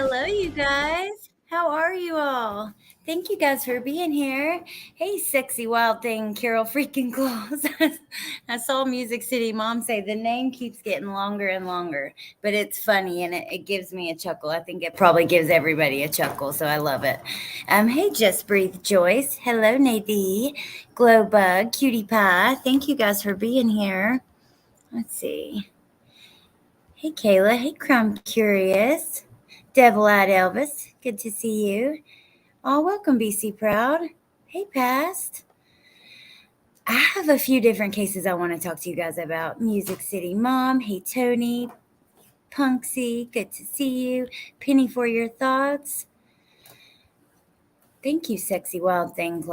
Hello, you guys. How are you all? Thank you guys for being here. Hey, sexy wild thing, Carol freaking Claus. I saw Music City Mom say the name keeps getting longer and longer, but it's funny and it gives me a chuckle. I think it probably gives everybody a chuckle, so I love it. Hey, Just Breathe Joyce. Hello, Nadine. Glow Bug, Cutie Pie. Thank you guys for being here. Let's see. Hey, Kayla. Hey, Crumb Curious. Devil Eyed Elvis. Good to see you. Oh, welcome, BC Proud. Hey, Past. I have a few different cases I want to talk to you guys about. Music City Mom. Hey, Tony. Punksy. Good to see you. Penny for your thoughts. Thank you, sexy wild thing,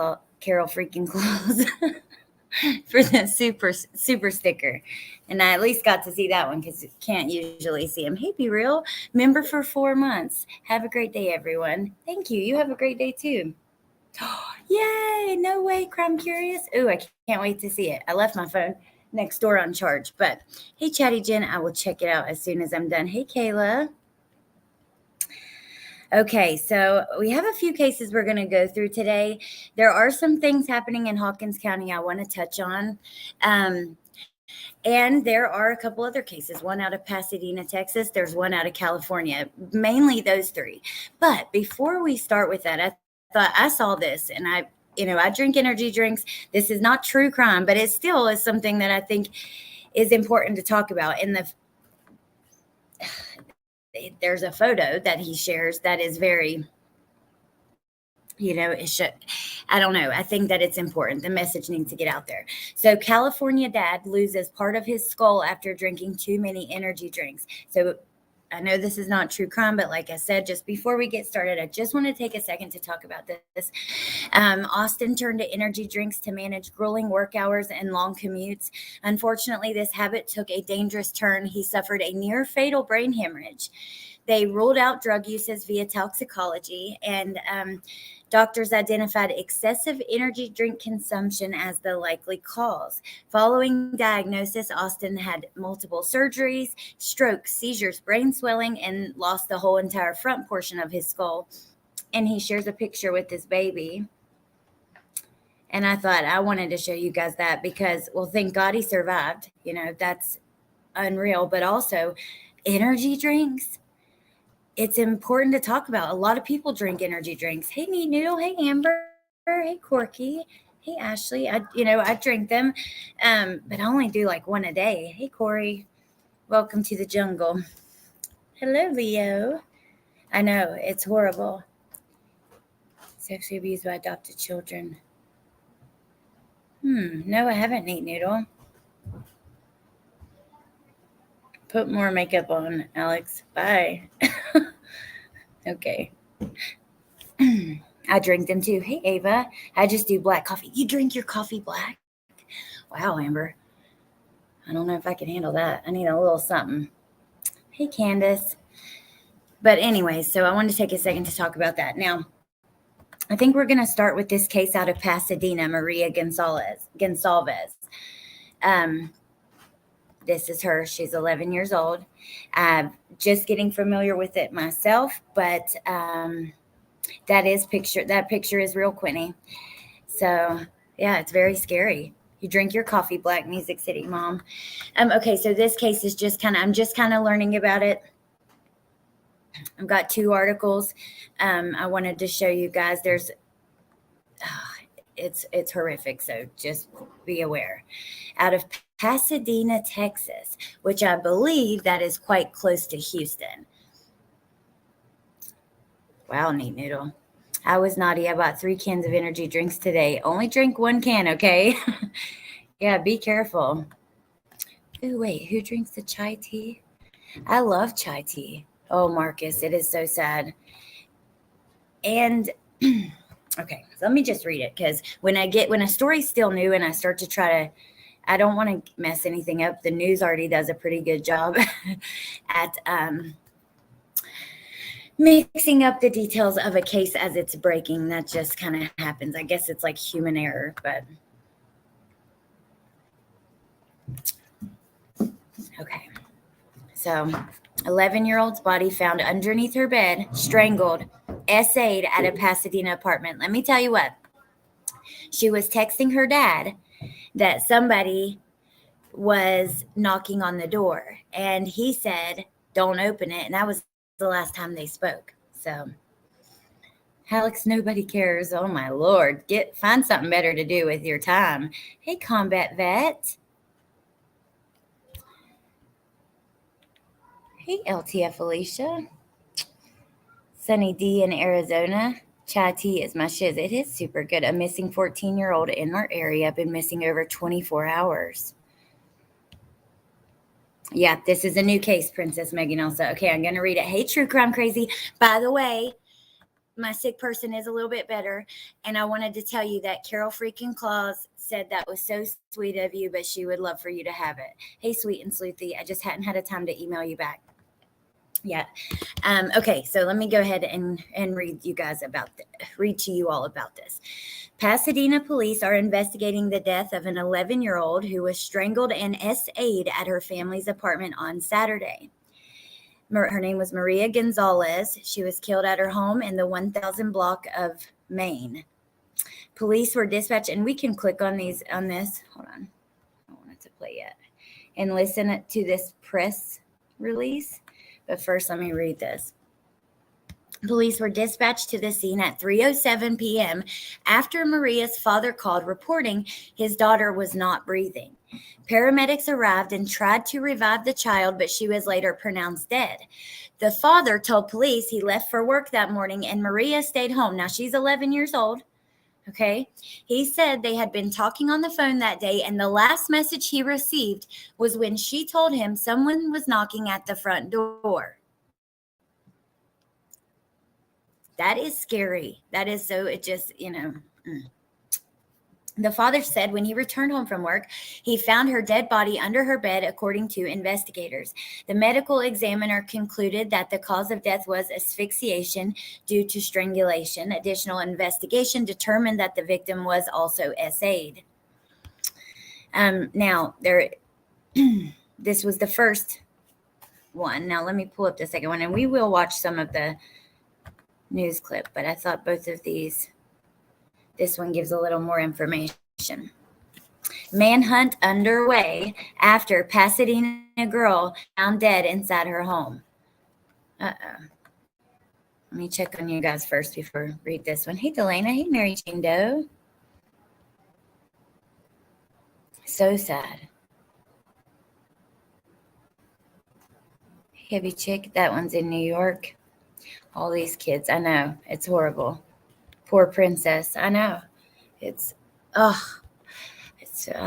Carol freaking Claus. For the super sticker, and I at least got to see that one because you can't usually see him. Hey, Be Real, member for 4 months. Have a great day, everyone. Thank you. You have a great day too. Yay! No way, Crumb Curious. Ooh, I can't wait to see it. I left my phone next door on charge, but hey, Chatty Jen, I will check it out as soon as I'm done. Hey, Kayla. Okay, so we have a few cases we're going to go through today. There are some things happening in Hawkins County I want to touch on. And there are a couple other cases, one out of Pasadena, Texas. There's one out of California, mainly those three. But before we start with that, I thought I saw this and I drink energy drinks. This is not true crime, but it still is something that I think is important to talk about. There's a photo that he shares that is very, I don't know. I think that it's important. The message needs to get out there. So California dad loses part of his skull after drinking too many energy drinks. So I know this is not true crime, but like I said, just before we get started, I just want to take a second to talk about this. Austin turned to energy drinks to manage grueling work hours and long commutes. Unfortunately, this habit took a dangerous turn. He suffered a near fatal brain hemorrhage. They ruled out drug uses via toxicology, and doctors identified excessive energy drink consumption as the likely cause. Following diagnosis, Austin had multiple surgeries, strokes, seizures, brain swelling, and lost the whole entire front portion of his skull. And he shares a picture with his baby. And I thought I wanted to show you guys that because, well, thank God he survived. That's unreal. But also, energy drinks. It's important to talk about. A lot of people drink energy drinks. Hey, Neat Noodle. Hey, Amber. Hey, Corky. Hey, Ashley. I drink them, but I only do like one a day. Hey, Corey. Welcome to the jungle. Hello, Leo. I know, it's horrible. Sexually abused by adopted children. No, I haven't, Neat Noodle. Put more makeup on, Alex. Bye. Okay. I drink them too. Hey, Ava. I just do black coffee. You drink your coffee black? Wow, Amber. I don't know if I can handle that. I need a little something. Hey, Candace. But anyway, so I wanted to take a second to talk about that. Now, I think we're going to start with this case out of Pasadena, Maria Gonsalves. This is her. She's 11 years old. I'm just getting familiar with it myself, but that picture is real, Quinny. So yeah, it's very scary. You drink your coffee black, Music City Mom. Okay, so this case is I'm just kind of learning about it. I've got 2 articles. I wanted to show you guys. It's horrific, so just be aware. Out of Pasadena, Texas, which I believe that is quite close to Houston. Wow, Neat Noodle. I was naughty. I bought 3 cans of energy drinks today. Only drink 1 can, okay? Yeah, be careful. Ooh, wait, who drinks the chai tea? I love chai tea. Oh, Marcus, it is so sad. And okay, so let me just read it because when a story's still new and I start to try to, I don't want to mess anything up. The news already does a pretty good job at mixing up the details of a case as it's breaking. That just kind of happens. I guess it's like human error, but okay. So 11-year-old's body found underneath her bed, strangled, SA'd at a Pasadena apartment. Let me tell you what. She was texting her dad that somebody was knocking on the door, and he said, "Don't open it." And that was the last time they spoke. So, Alex, nobody cares. Oh my Lord. Find something better to do with your time. Hey, combat vet. Hey, LTF Alicia. Sunny D in Arizona. Chai tea is my shiz. It is super good. A missing 14-year-old in our area. Been missing over 24 hours. Yeah, this is a new case, Princess Megan Elsa. Okay, I'm going to read it. Hey, True Crime Crazy. By the way, my sick person is a little bit better. And I wanted to tell you that Carol freaking Claus said that was so sweet of you, but she would love for you to have it. Hey, sweet and sleuthy. I just hadn't had a time to email you back. Yeah. Okay, so let me go ahead and read to you all about this. Pasadena police are investigating the death of an 11-year-old who was strangled and SA'd at her family's apartment on Saturday. Her name was Maria Gonzalez. She was killed at her home in the 1000 block of Maine. Police were dispatched, and we can click on this. Hold on. I don't want it to play yet. And listen to this press release. But first, let me read this. Police were dispatched to the scene at 3:07 p.m. after Maria's father called reporting his daughter was not breathing. Paramedics arrived and tried to revive the child, but she was later pronounced dead. The father told police he left for work that morning and Maria stayed home. Now, she's 11 years old. Okay. He said they had been talking on the phone that day, and the last message he received was when she told him someone was knocking at the front door. That is scary. That is so, it just, The father said when he returned home from work, he found her dead body under her bed, according to investigators. The medical examiner concluded that the cause of death was asphyxiation due to strangulation. Additional investigation determined that the victim was also SA'd. Now, this was the first one. Now, let me pull up the second one, and we will watch some of the news clip, but I thought both of these, this one gives a little more information. Manhunt underway after Pasadena girl found dead inside her home. Uh-oh. Let me check on you guys first before I read this one. Hey, Delana. Hey, Mary Jane Doe. So sad. Heavy chick. That one's in New York. All these kids. I know. It's horrible. Poor princess. I know. I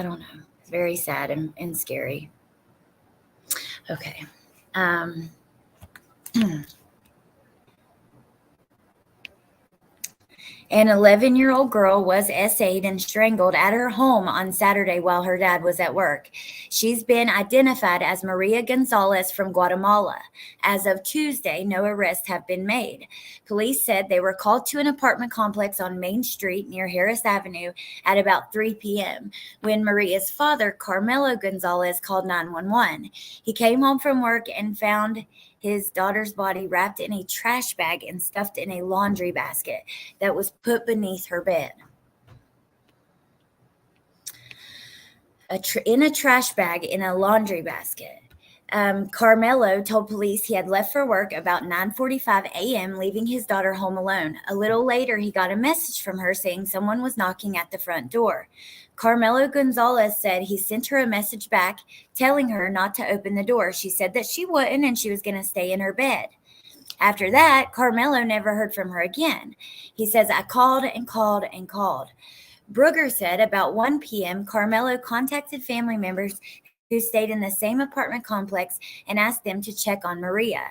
don't know. It's very sad and scary. Okay. An 11-year-old girl was SA'd and strangled at her home on Saturday while her dad was at work. She's been identified as Maria Gonzalez from Guatemala. As of Tuesday, no arrests have been made. Police said they were called to an apartment complex on Main Street near Harris Avenue at about 3 p.m. when Maria's father, Carmelo Gonzalez, called 911. He came home from work and found his daughter's body wrapped in a trash bag and stuffed in a laundry basket that was put beneath her bed. In a trash bag in a laundry basket. Carmelo told police he had left for work about 9:45 a.m., leaving his daughter home alone. A little later, he got a message from her saying someone was knocking at the front door. Carmelo Gonzalez said he sent her a message back telling her not to open the door. She said that she wouldn't and she was going to stay in her bed. After that, Carmelo never heard from her again. He says, I called and called and called. Brugger said about 1 p.m., Carmelo contacted family members who stayed in the same apartment complex and asked them to check on Maria.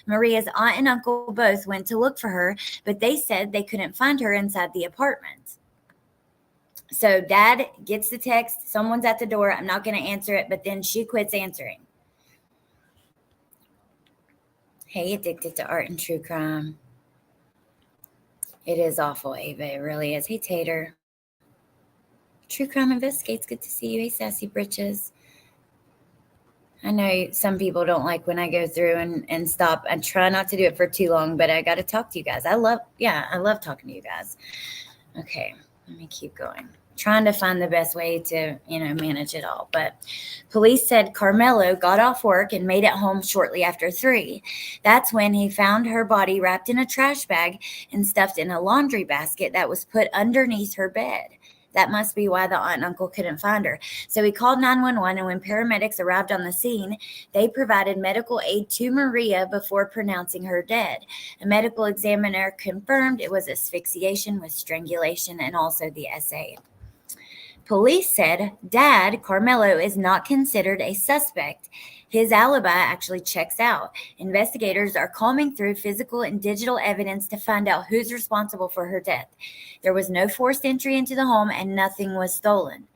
Maria's aunt and uncle both went to look for her, but they said they couldn't find her inside the apartment. So dad gets the text, someone's at the door, I'm not going to answer it, but then she quits answering. Hey, addicted to art and true crime. It is awful, Ava. It really is. Hey, Tater. True Crime Investigates. Good to see you. Hey, Sassy Britches. I know some people don't like when I go through and stop. I try not to do it for too long, but I got to talk to you guys. I love talking to you guys. Okay, let me keep going. Trying to find the best way to, manage it all. But police said Carmelo got off work and made it home shortly after 3. That's when he found her body wrapped in a trash bag and stuffed in a laundry basket that was put underneath her bed. That must be why the aunt and uncle couldn't find her. So he called 911, and when paramedics arrived on the scene, they provided medical aid to Maria before pronouncing her dead. A medical examiner confirmed it was asphyxiation with strangulation and also the SA. Police said Dad, Carmelo, is not considered a suspect. His alibi actually checks out. Investigators are combing through physical and digital evidence to find out who's responsible for her death. There was no forced entry into the home and nothing was stolen.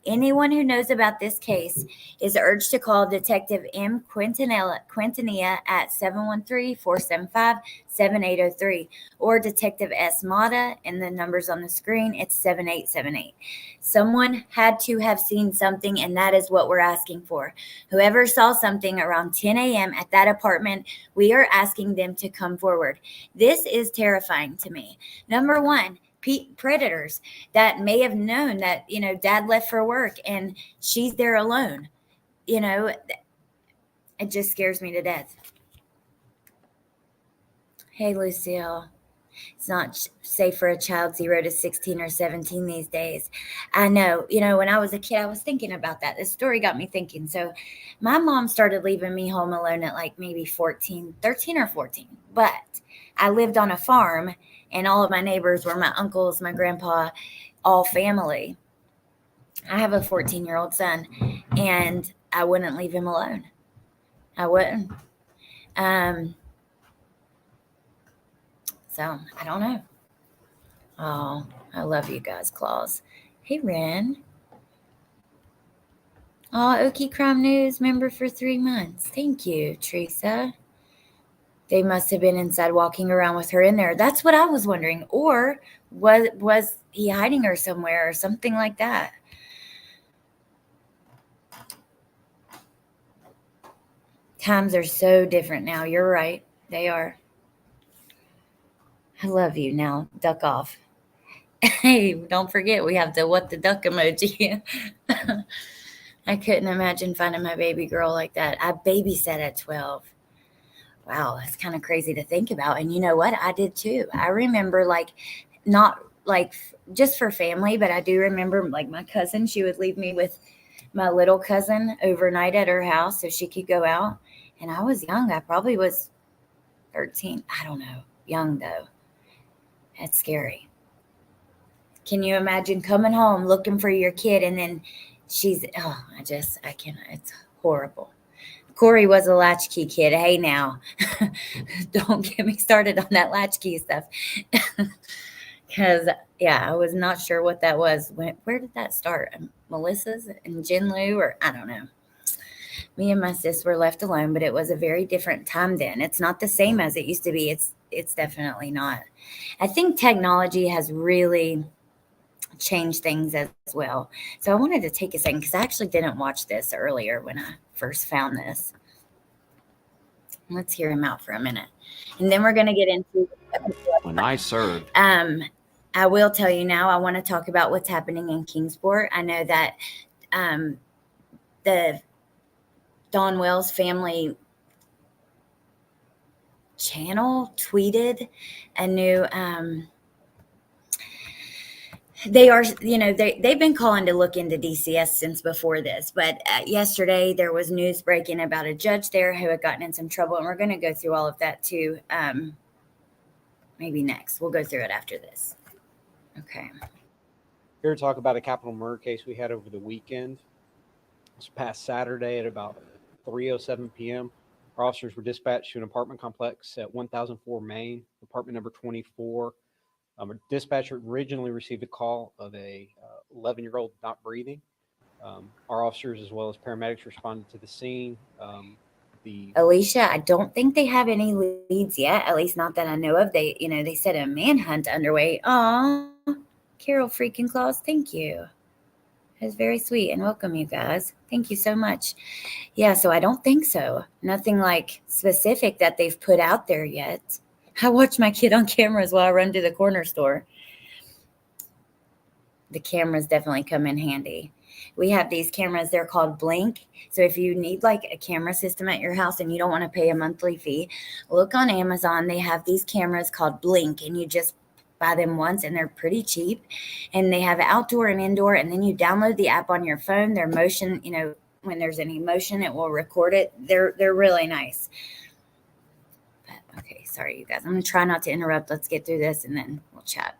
Anyone who knows about this case is urged to call Detective M. Quintanilla at 713-475-7803 or Detective S. Mata, and the numbers on the screen, it's 7878. Someone had to have seen something, and that is what we're asking for. Whoever saw something around 10 a.m. at that apartment, we are asking them to come forward. This is terrifying to me. Number one, predators that may have known that, Dad left for work and she's there alone. It just scares me to death. Hey, Lucille. It's not safe for a child 0 to 16 or 17 these days. I know. When I was a kid, I was thinking about that. This story got me thinking. So my mom started leaving me home alone at like maybe 13 or 14. But I lived on a farm, and all of my neighbors were my uncles, my grandpa, all family. I have a 14-year-old son, and I wouldn't leave him alone. I wouldn't. So I don't know. Oh, I love you guys, Claus. Hey, Ren. Oh, Okie Crime News member for 3 months. Thank you, Teresa. They must have been inside walking around with her in there. That's what I was wondering. Or was he hiding her somewhere or something like that? Times are so different now. You're right. They are. I love you. Now, duck off. Hey, don't forget, we have the what the duck emoji. I couldn't imagine finding my baby girl like that. I babysat at 12. Wow, that's kind of crazy to think about. And you know what? I did too. I remember, not just for family, but I do remember my cousin, she would leave me with my little cousin overnight at her house so she could go out. And I was young. I probably was 13. I don't know. Young though. That's scary. Can you imagine coming home looking for your kid and then I cannot. It's horrible. Corey was a latchkey kid. Hey, now, don't get me started on that latchkey stuff. Because, yeah, I was not sure what that was. Where did that start? Melissa's and Jinlu, or I don't know. Me and my sis were left alone, but it was a very different time then. It's not the same as it used to be. It's definitely not. I think technology has really change things as well. So I wanted to take a second because I actually didn't watch this earlier when I first found this. Let's hear him out for a minute. And then we're going to get into when I served. I will tell you now, I want to talk about what's happening in Kingsport. I know that the Dawn Wells family channel tweeted a new they've been calling to look into DCS since before this, but yesterday there was news breaking about a judge there who had gotten in some trouble, and we're going to go through all of that too. Maybe next. We'll go through it after this. Okay. Here to talk about a capital murder case we had over the weekend. This past Saturday at about 3:07 p.m. Our officers were dispatched to an apartment complex at 1004 Main, apartment number 24. A dispatcher originally received a call of a 11-year-old not breathing. Our officers, as well as paramedics, responded to the scene. Alicia, I don't think they have any leads yet, at least not that I know of. They said a manhunt underway. Aw, Carol freaking Claus, thank you. That's very sweet, and welcome, you guys. Thank you so much. Yeah, so I don't think so. Nothing like specific that they've put out there yet. I watch my kid on cameras while I run to the corner store. The cameras definitely come in handy. We have these cameras, they're called Blink. So if you need like a camera system at your house and you don't want to pay a monthly fee, look on Amazon. They have these cameras called Blink, and you just buy them once, and they're pretty cheap. And they have outdoor and indoor, and then you download the app on your phone. Their motion, when there's any motion, it will record it. They're really nice. But, okay, sorry you guys. I'm gonna try not to interrupt. Let's get through this and then we'll chat.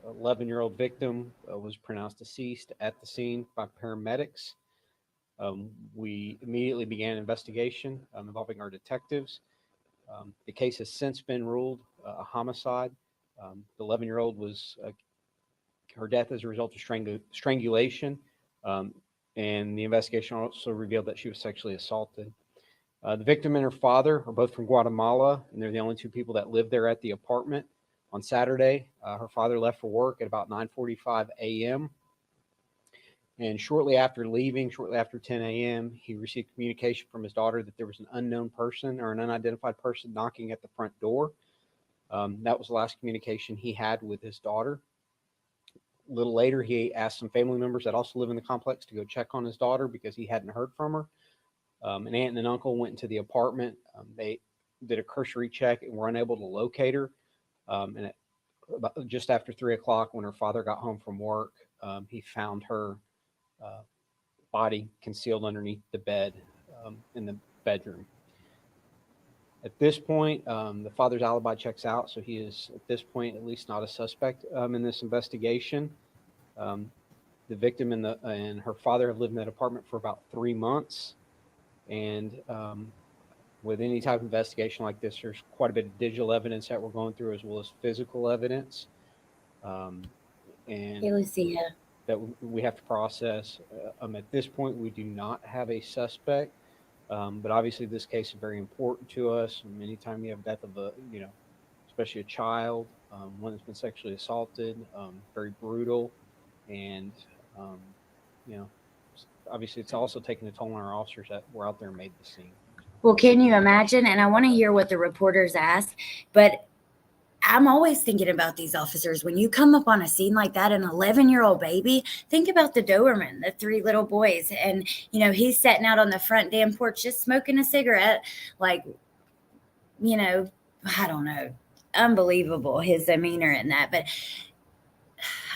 11-year-old victim was pronounced deceased at the scene by paramedics. We immediately began an investigation involving our detectives. The case has since been ruled a homicide. The 11-year-old was her death as a result of strangulation, and the investigation also revealed that she was sexually assaulted. The victim and her father are both from Guatemala, and they're the only two people that live there at the apartment. On Saturday, her father left for work at about 9:45 a.m. And shortly after 10 a.m., he received communication from his daughter that there was an unknown person or an unidentified person knocking at the front door. That was the last communication he had with his daughter. A little later, he asked some family members that also live in the complex to go check on his daughter because he hadn't heard from her. An aunt and an uncle went into the apartment. They did a cursory check and were unable to locate her. And just after 3 o'clock, when her father got home from work, he found her body concealed underneath the bed in the bedroom. At this point, the father's alibi checks out, so he is, at this point, at least not a suspect in this investigation. The victim and her father have lived in that apartment for about 3 months. And with any type of investigation like this, there's quite a bit of digital evidence that we're going through, as well as physical evidence. And Hey, Lucia. that we have to process. At this point, we do not have a suspect, but obviously this case is very important to us. Anytime you have death of especially a child, one that's been sexually assaulted, very brutal, and obviously it's also taking a toll on our officers that were out there and made the scene. Well, can you imagine? And I want to hear what the reporters ask, but I'm always thinking about these officers. When you come up on a scene like that, an 11-year-old baby, think about the Doberman, the 3 little boys. And, he's sitting out on the front damn porch just smoking a cigarette. Like, I don't know. Unbelievable, his demeanor in that. But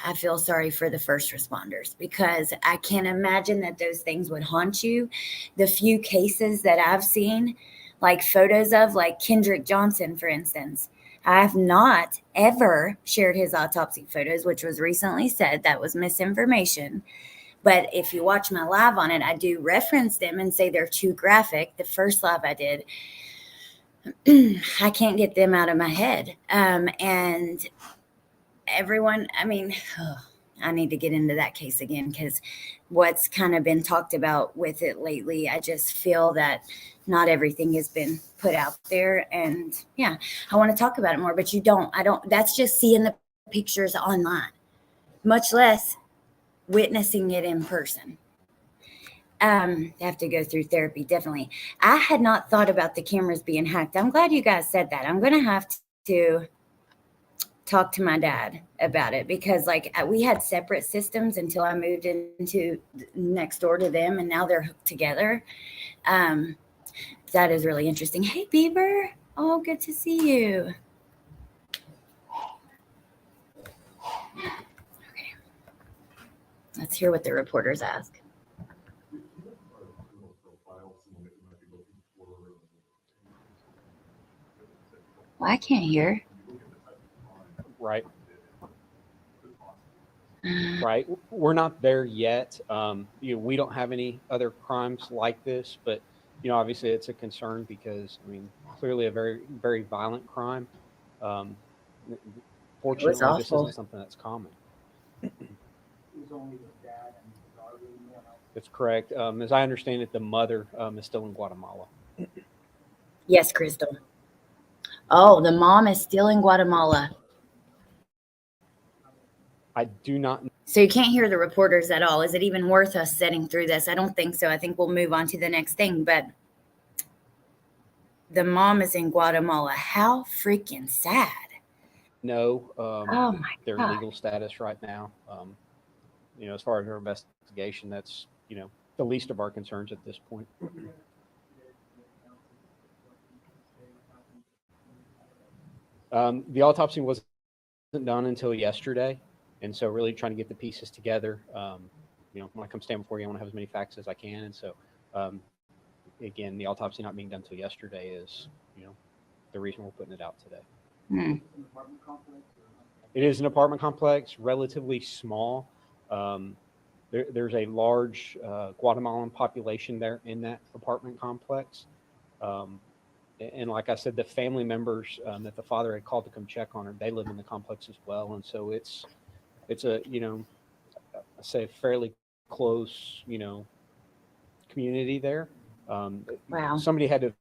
I feel sorry for the first responders because I can't imagine that those things would haunt you. The few cases that I've seen, like photos of, like Kendrick Johnson, for instance, I have not ever shared his autopsy photos, which was recently said that was misinformation. But if you watch my live on it, I do reference them and say they're too graphic. The first live I did, I can't get them out of my head. And everyone, I need to get into that case again because what's kind of been talked about with it lately, I just feel that not everything has been put out there. And yeah, I want to talk about it more, but that's just seeing the pictures online, much less witnessing it in person. They have to go through therapy, definitely. I had not thought about the cameras being hacked. I'm glad you guys said that. I'm going to have to talk to my dad about it because we had separate systems until I moved into next door to them, and now they're hooked together. That is really interesting. Hey, Beaver. Oh, good to see you. Okay. Let's hear what the reporters ask. Well, I can't hear. Right. Right. We're not there yet. We don't have any other crimes like this, but obviously it's a concern because clearly a very, very violent crime. Fortunately, this isn't something that's common. That's correct. As I understand it, the mother is still in Guatemala. Yes, Crystal. Oh, the mom is still in Guatemala. I do not. So you can't hear the reporters at all. Is it even worth us sitting through this? I don't think so. I think we'll move on to the next thing. But the mom is in Guatemala. How freaking sad. know Oh my their God. legal status right now. As far as our investigation, that's the least of our concerns at this point. The autopsy wasn't done until yesterday, and so really trying to get the pieces together. When I come stand before you, I want to have as many facts as I can, and so again, the autopsy not being done until yesterday is the reason we're putting it out today. It is an apartment complex, relatively small. There's a large Guatemalan population there in that apartment complex. And like I said, the family members that the father had called to come check on her, they live in the complex as well. And so it's a, I say fairly close, community there. Wow. Somebody had to have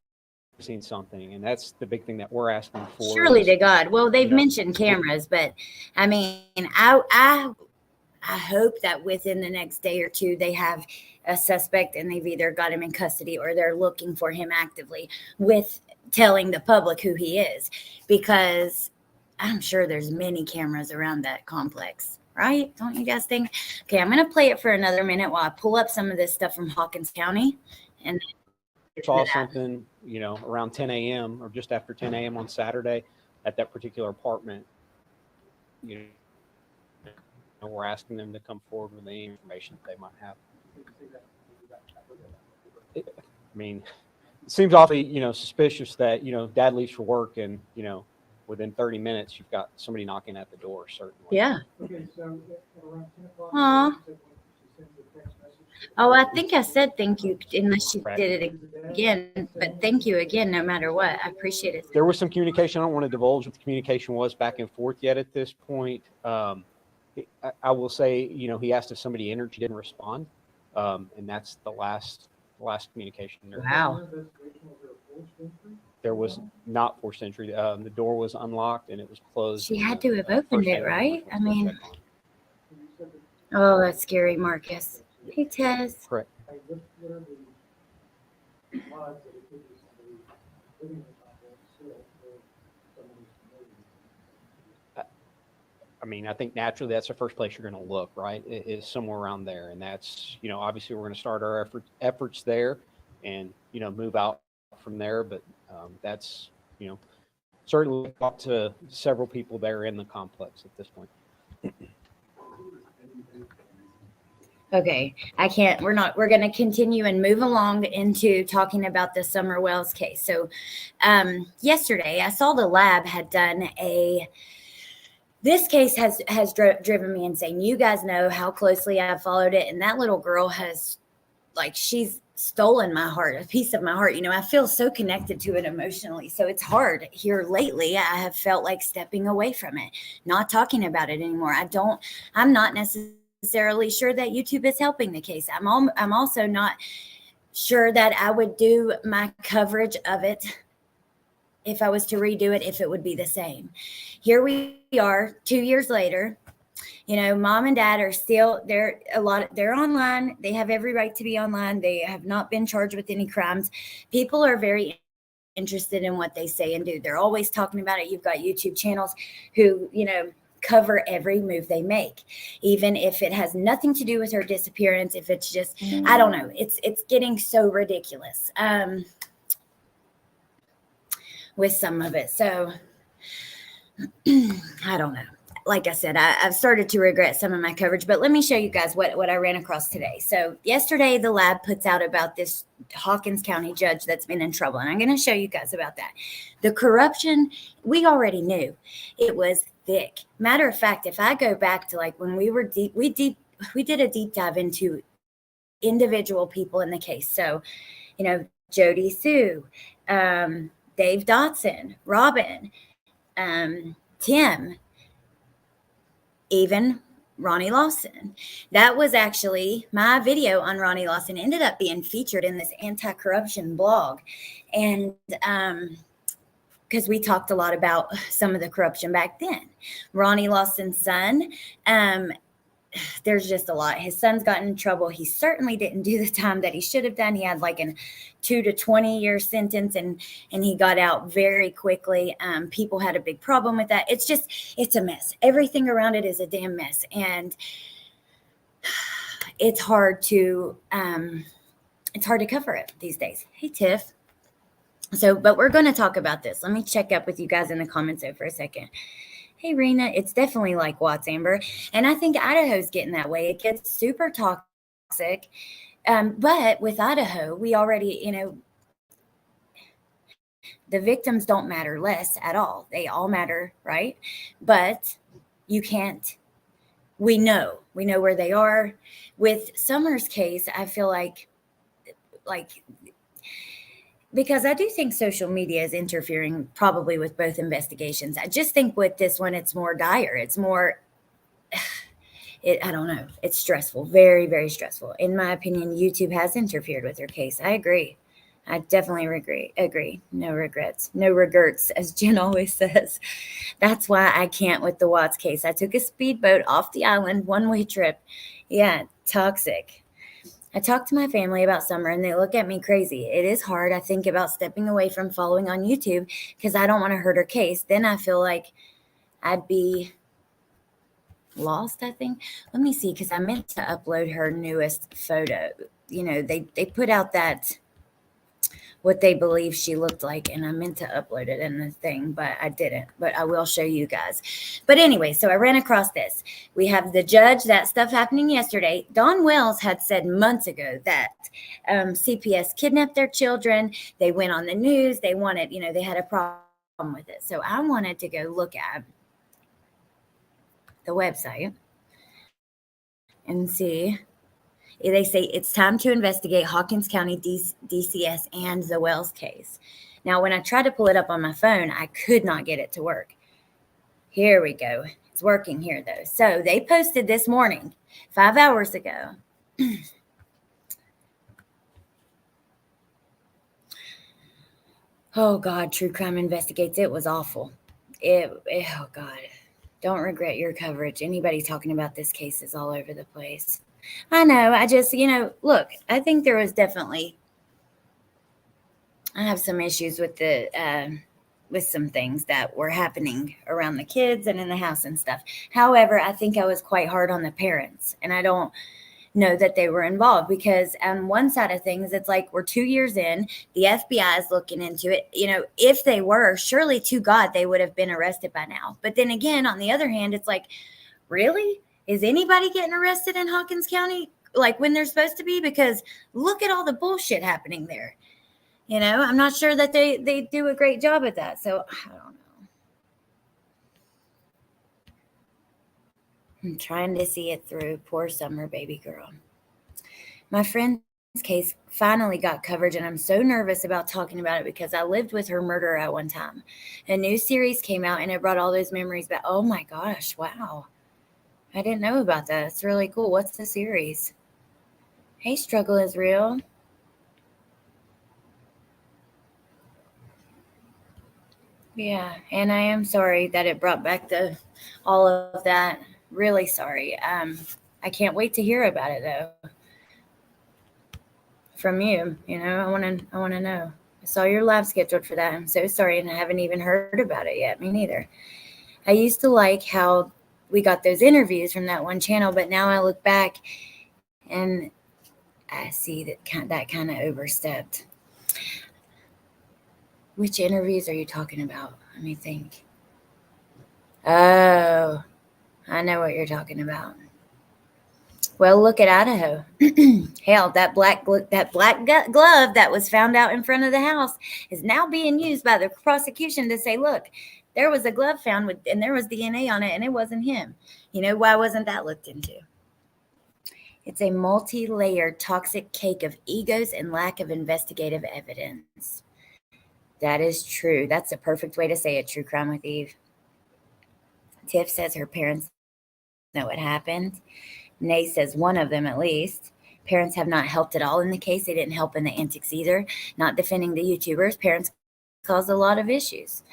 seen something, and that's the big thing that we're asking for. Surely to God. Well, they've mentioned cameras, but I mean, I hope that within the next day or two, they have a suspect and they've either got him in custody or they're looking for him actively with telling the public who he is, because I'm sure there's many cameras around that complex, right? Don't you guys think? Okay, I'm going to play it for another minute while I pull up some of this stuff from Hawkins County. And saw something, around 10 a.m. or just after 10 a.m. on Saturday at that particular apartment. We're asking them to come forward with any information that they might have. It seems awfully, suspicious that, dad leaves for work and, within 30 minutes, you've got somebody knocking at the door, certainly. Yeah. Okay, so around 10 o'clock. Aw. She sends a text message. Oh, I think I said thank you, unless you did it again. But thank you again, no matter what. I appreciate it. There was some communication. I don't want to divulge what the communication was back and forth yet at this point. I will say, he asked if somebody entered. She didn't respond. And that's the last communication there. Wow. There was not forced entry. The door was unlocked and it was closed. She had to have opened it, right? I mean, oh, that's scary, Marcus. Hey, Tess. Correct. I think naturally that's the first place you're going to look, right? It is somewhere around there. And that's, obviously we're going to start our efforts there and, move out from there. But that's, certainly talked to several people there in the complex at this point. Okay, we're going to continue and move along into talking about the Summer Wells case. So yesterday I saw the lab had done this case has driven me insane. You guys know how closely I've followed it. And that little girl she's stolen my heart, a piece of my heart. I feel so connected to it emotionally. So it's hard here lately. I have felt like stepping away from it, not talking about it anymore. I'm not necessarily sure that YouTube is helping the case. I'm also not sure that I would do my coverage of it if I was to redo it, if it would be the same. Here we are 2 years later. Mom and dad are still there. They're online. They have every right to be online. They have not been charged with any crimes. People are very interested in what they say and do. They're always talking about it. You've got YouTube channels who, cover every move they make, even if it has nothing to do with her disappearance. If it's just, I don't know, it's getting so ridiculous with some of it. So I don't know. Like I said, I've started to regret some of my coverage, but let me show you guys what I ran across today. So yesterday, the lab puts out about this Hawkins County judge that's been in trouble. And I'm going to show you guys about that. The corruption, we already knew it was thick. Matter of fact, if I go back to when we were we did a deep dive into individual people in the case. So, Jody Sue, Dave Dotson, Robin, Tim, even Ronnie Lawson. That was actually my video on Ronnie Lawson, ended up being featured in this anti-corruption blog. And because we talked a lot about some of the corruption back then. Ronnie Lawson's son, there's just a lot. His son's gotten in trouble. He certainly didn't do the time that he should have done. He had like a 2 to 20 year sentence, and he got out very quickly. People had a big problem with that. It's a mess. Everything around it is a damn mess, and it's hard to cover it these days. Hey, Tiff. So, but we're going to talk about this. Let me check up with you guys in the comments though for a second. Hey, Rena, it's definitely like Watts, Amber. And I think Idaho's getting that way. It gets super toxic. But with Idaho, we already, the victims don't matter less at all. They all matter, right? But you can't, we know where they are. With Summer's case, I feel like, because I do think social media is interfering probably with both investigations. I just think with this one, it's more dire. It's more, I don't know. It's stressful, very, very stressful. In my opinion, YouTube has interfered with her case. I agree. I definitely agree. No regrets. No regrets, as Jen always says. That's why I can't with the Watts case. I took a speedboat off the island, one-way trip. Yeah, toxic. I talk to my family about Summer and they look at me crazy. It is hard. I think about stepping away from following on YouTube because I don't want to hurt her case. Then I feel like I'd be lost, I think. Let me see, because I meant to upload her newest photo. They put out that what they believe she looked like, and I meant to upload it in the thing, but I didn't. But I will show you guys. But anyway, so I ran across this. We have the judge, that stuff happening yesterday. Dawn Wells had said months ago that CPS kidnapped their children. They went on the news. They wanted, they had a problem with it. So I wanted to go look at the website and see. They say it's time to investigate Hawkins County DCS and the Wells case. Now, when I tried to pull it up on my phone, I could not get it to work. Here we go. It's working here, though. So they posted this morning, 5 hours ago. Oh, God, True Crime Investigates. It was awful. Oh, God. Don't regret your coverage. Anybody talking about this case is all over the place. I know. I just, look, I think there was definitely, I have some issues with with some things that were happening around the kids and in the house and stuff. However, I think I was quite hard on the parents, and I don't know that they were involved because on one side of things, it's like we're 2 years in, the FBI is looking into it. If they were, surely to God, they would have been arrested by now. But then again, on the other hand, it's like, really? Is anybody getting arrested in Hawkins County like when they're supposed to be? Because look at all the bullshit happening there. I'm not sure that they do a great job at that. So I don't know. I'm trying to see it through. Poor Summer, baby girl. My friend's case finally got coverage, and I'm so nervous about talking about it because I lived with her murderer at one time. A new series came out, and it brought all those memories back. Oh, my gosh. Wow. I didn't know about that. It's really cool. What's the series? Hey, Struggle is Real. Yeah, and I am sorry that it brought back all of that. Really sorry. I can't wait to hear about it though. From you, I want to know. I saw your live scheduled for that. I'm so sorry, and I haven't even heard about it yet. Me neither. I used to like how we got those interviews from that one channel, but now I look back and I see that kind of overstepped. Which interviews are you talking about? Let me think. Oh, I know what you're talking about. Well, look at Idaho. Hell, that black glove that was found out in front of the house is now being used by the prosecution to say, look, there was a glove found and there was DNA on it, and it wasn't him. Why wasn't that looked into? It's a multi-layered toxic cake of egos and lack of investigative evidence. That is true. That's a perfect way to say it, True Crime with Eve. Tiff says her parents know what happened. Nay says one of them at least. Parents have not helped at all in the case. They didn't help in the antics either. Not defending the YouTubers. Parents caused a lot of issues.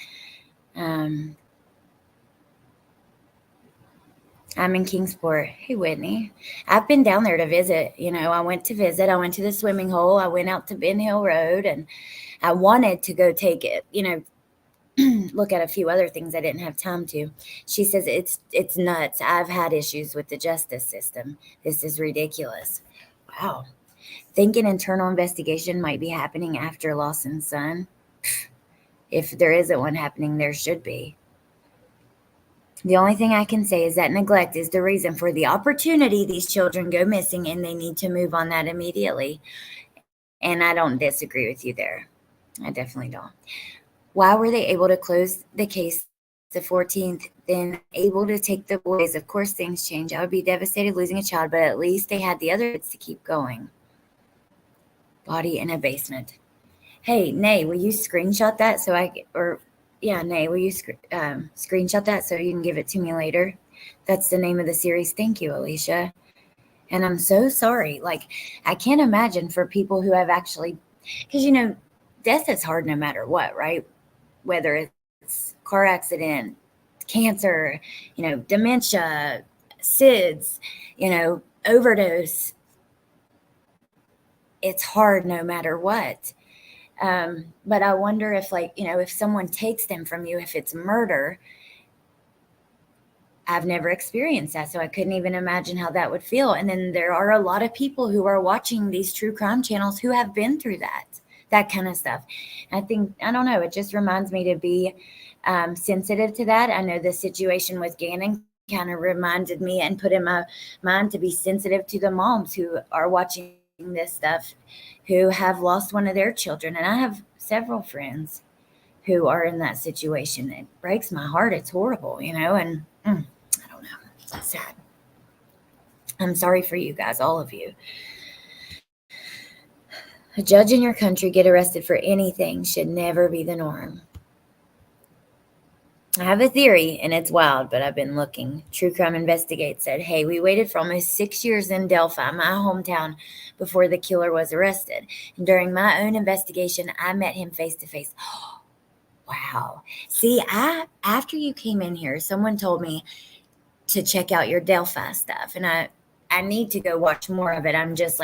I'm in Kingsport. Hey, Whitney. I've been down there to visit. I went to visit. I went to the swimming hole. I went out to Ben Hill Road, and I wanted to go take it, look at a few other things. I didn't have time to. She says, it's nuts. I've had issues with the justice system. This is ridiculous. Wow. Think an internal investigation might be happening after Lawson's son. If there isn't one happening, there should be. The only thing I can say is that neglect is the reason for the opportunity these children go missing, and they need to move on that immediately. And I don't disagree with you there. I definitely don't. Why were they able to close the case the 14th, then able to take the boys? Of course, things change. I would be devastated losing a child, but at least they had the other kids to keep going. Body in a basement. Hey, Nay, will you screenshot that Nay, will you screenshot that so you can give it to me later? That's the name of the series. Thank you, Alicia. And I'm so sorry. I can't imagine for people who have actually, because, death is hard no matter what, right? Whether it's car accident, cancer, dementia, SIDS, overdose. It's hard no matter what. But I wonder if if someone takes them from you, if it's murder. I've never experienced that, so I couldn't even imagine how that would feel. And then there are a lot of people who are watching these true crime channels who have been through that kind of stuff. I don't know, it just reminds me to be sensitive to that. I know the situation with Gannon kind of reminded me and put in my mind to be sensitive to the moms who are watching this stuff, who have lost one of their children. And I have several friends who are in that situation. It breaks my heart. It's horrible, and I don't know. It's sad. I'm sorry for you guys, all of you. A judge in your country get arrested for anything should never be the norm. I have a theory, and it's wild, but I've been looking. True Crime Investigate said, hey, we waited for almost 6 years in Delphi, my hometown, before the killer was arrested. And during my own investigation, I met him face to face. Wow. See, after you came in here, someone told me to check out your Delphi stuff, and I need to go watch more of it. I'm just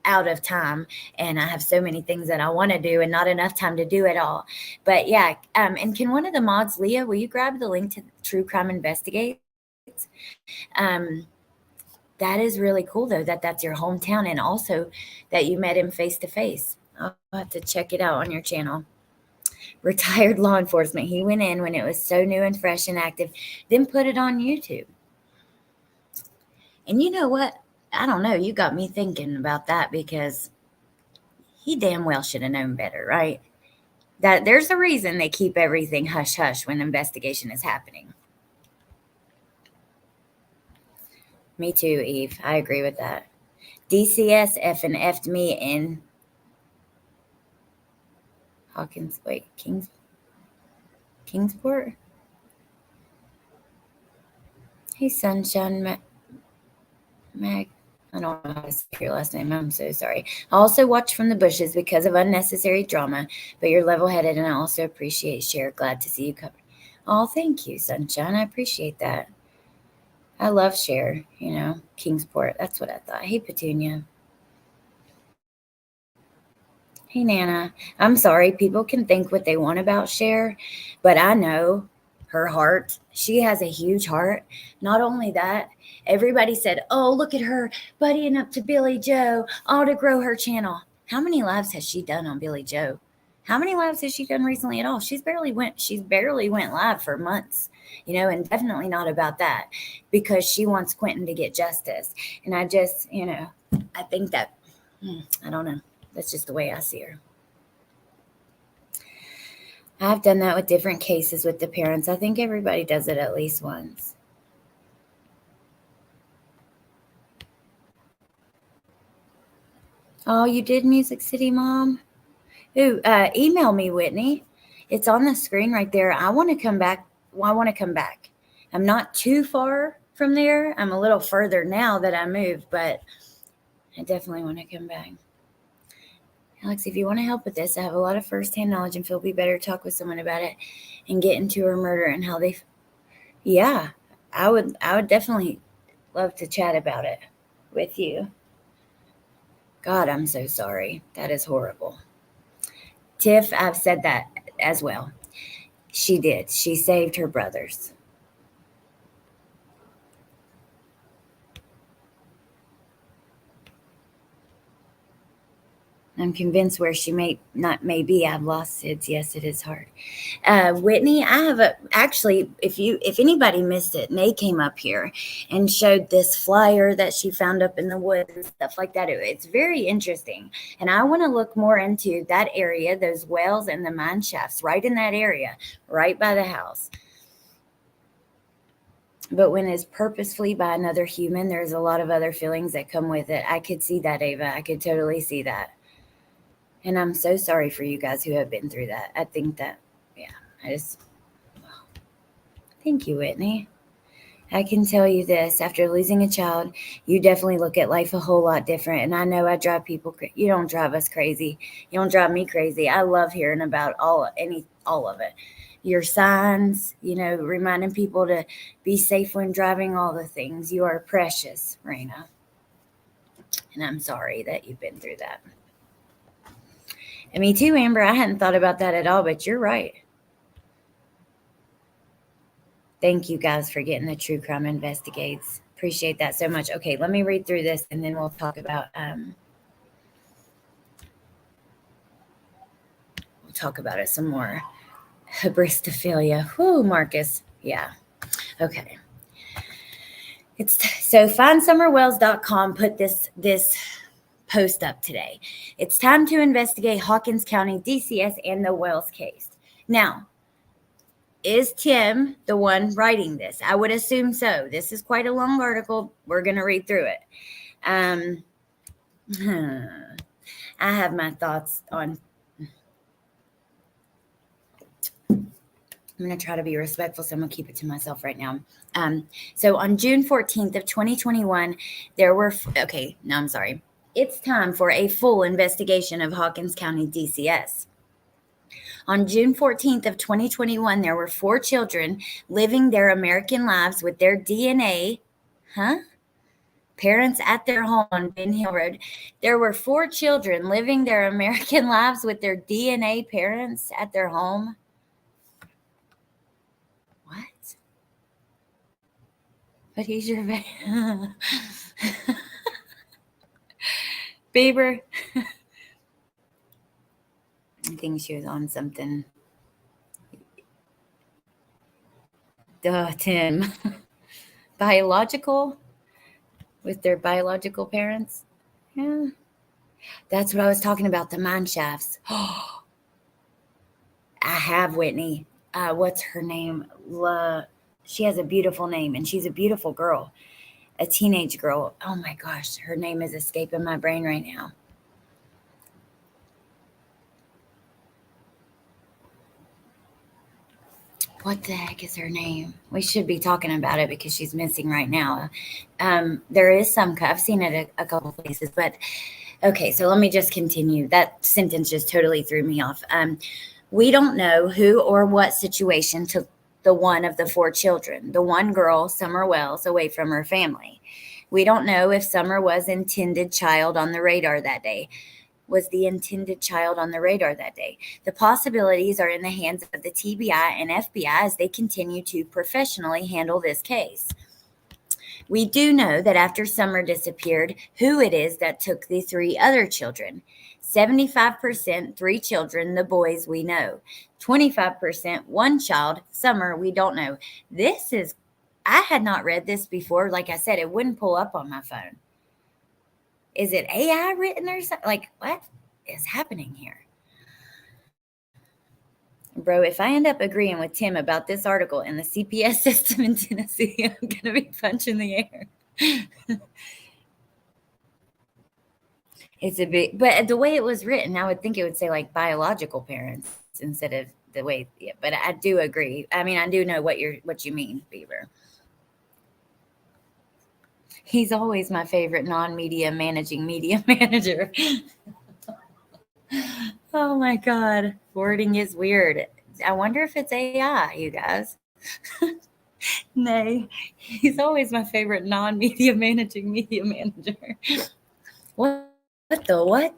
out of time, and I have so many things that I want to do and not enough time to do it all. But yeah, and can one of the mods, Leah, will you grab the link to True Crime Investigates? That is really cool, though, that's your hometown, and also that you met him face to face. I'll have to check it out on your channel. Retired law enforcement. He went in when it was so new and fresh and active, then put it on YouTube. And you know what? I don't know. You got me thinking about that, because he damn well should have known better, right? That there's a reason they keep everything hush hush when investigation is happening. Me too, Eve. I agree with that. DCS effing effed me in Kingsport? Hey, Sunshine Mag. I don't know how to say your last name. I'm so sorry. I also watch from the bushes because of unnecessary drama, but you're level-headed, and I also appreciate share. Glad to see you covered. Oh, thank you, Sunshine. I appreciate that. I love share, Kingsport. That's what I thought. Hey, Petunia. Hey, Nana. I'm sorry. People can think what they want about Cher, but I know her heart. She has a huge heart. Not only that, everybody said, oh, look at her buddying up to Billy Joe, all to grow her channel. How many lives has she done on Billy Joe? How many lives has she done recently at all? She's barely went live for months, and definitely not about that, because she wants Quentin to get justice. And I just, I think that, I don't know. That's just the way I see her. I've done that with different cases with the parents. I think everybody does it at least once. Oh, you did Music City, Mom? Ooh, email me, Whitney. It's on the screen right there. I want to come back. Well, I want to come back. I'm not too far from there. I'm a little further now that I moved, but I definitely want to come back. Alex, if you want to help with this, I have a lot of firsthand knowledge and feel it'd be better to talk with someone about it and get into her murder and how they. Yeah, I would definitely love to chat about it with you. God, I'm so sorry. That is horrible. Tiff, I've said that as well. She did. She saved her brothers. I'm convinced where she may be. I've lost Sid's. Yes, it is hard. Whitney, I have actually, if anybody missed it, May came up here and showed this flyer that she found up in the woods and stuff like that. It's very interesting. And I want to look more into that area, those wells and the mine shafts right in that area, right by the house. But when it's purposefully by another human, there's a lot of other feelings that come with it. I could see that, Ava. I could totally see that. And I'm so sorry for you guys who have been through that. I think that, thank you, Whitney. I can tell you this, after losing a child, you definitely look at life a whole lot different. And I know I drive people crazy. You don't drive us crazy. You don't drive me crazy. I love hearing about all of it. Your signs, reminding people to be safe when driving, all the things. You are precious, Raina. And I'm sorry that you've been through that. And me too, Amber. I hadn't thought about that at all, but you're right. Thank you guys for getting the True Crime Investigates. Appreciate that so much. Okay, let me read through this and then we'll talk about it some more. Hybristophilia. Whoo, Marcus. Yeah. Okay. So findsummerwells.com put this post up today. It's time to investigate Hawkins County DCS and the Wells case. Now, is Tim the one writing this? I would assume so. This is quite a long article. We're going to read through it. I have my thoughts on. I'm going to try to be respectful, so I'm going to keep it to myself right now. So on June 14th of 2021, It's time for a full investigation of Hawkins County DCS. On June 14th of 2021, there were 4 children living their American lives with their DNA, parents at their home on Ben Hill Road. There were 4 children living their American lives with their DNA parents at their home. What? But he's your Bieber. I think she was on something. Duh, Tim. Biological? With their biological parents? Yeah. That's what I was talking about, the mine shafts. I have Whitney. What's her name? She has a beautiful name, and she's a beautiful girl. A teenage girl. Oh my gosh, her name is escaping my brain right now. What the heck is her name? We should be talking about it because she's missing right now. There is some, I've seen it a couple places, but okay, so let me just continue. That sentence just totally threw me off. We don't know who or what situation took the one of the 4 children, the one girl, Summer Wells, away from her family. We don't know if Summer was intended child on the radar that day. Was the intended child on the radar that day? The possibilities are in the hands of the TBI and FBI as they continue to professionally handle this case. We do know that after Summer disappeared, who it is that took the 3 other children. 75% 3 children, the boys we know. 25% 1 child, Summer, we don't know. I had not read this before. Like I said, it wouldn't pull up on my phone. Is it AI written or something? Like, what is happening here? Bro, if I end up agreeing with Tim about this article and the CPS system in Tennessee, I'm going to be punching the air. It's a big, but the way it was written, I would think it would say like biological parents instead of the way, yeah, but I do agree. I mean, I do know what you mean, Beaver. He's always my favorite non-media managing media manager. Oh my God. Wording is weird. I wonder if it's AI, you guys. Nay, he's always my favorite non-media managing media manager. What the what?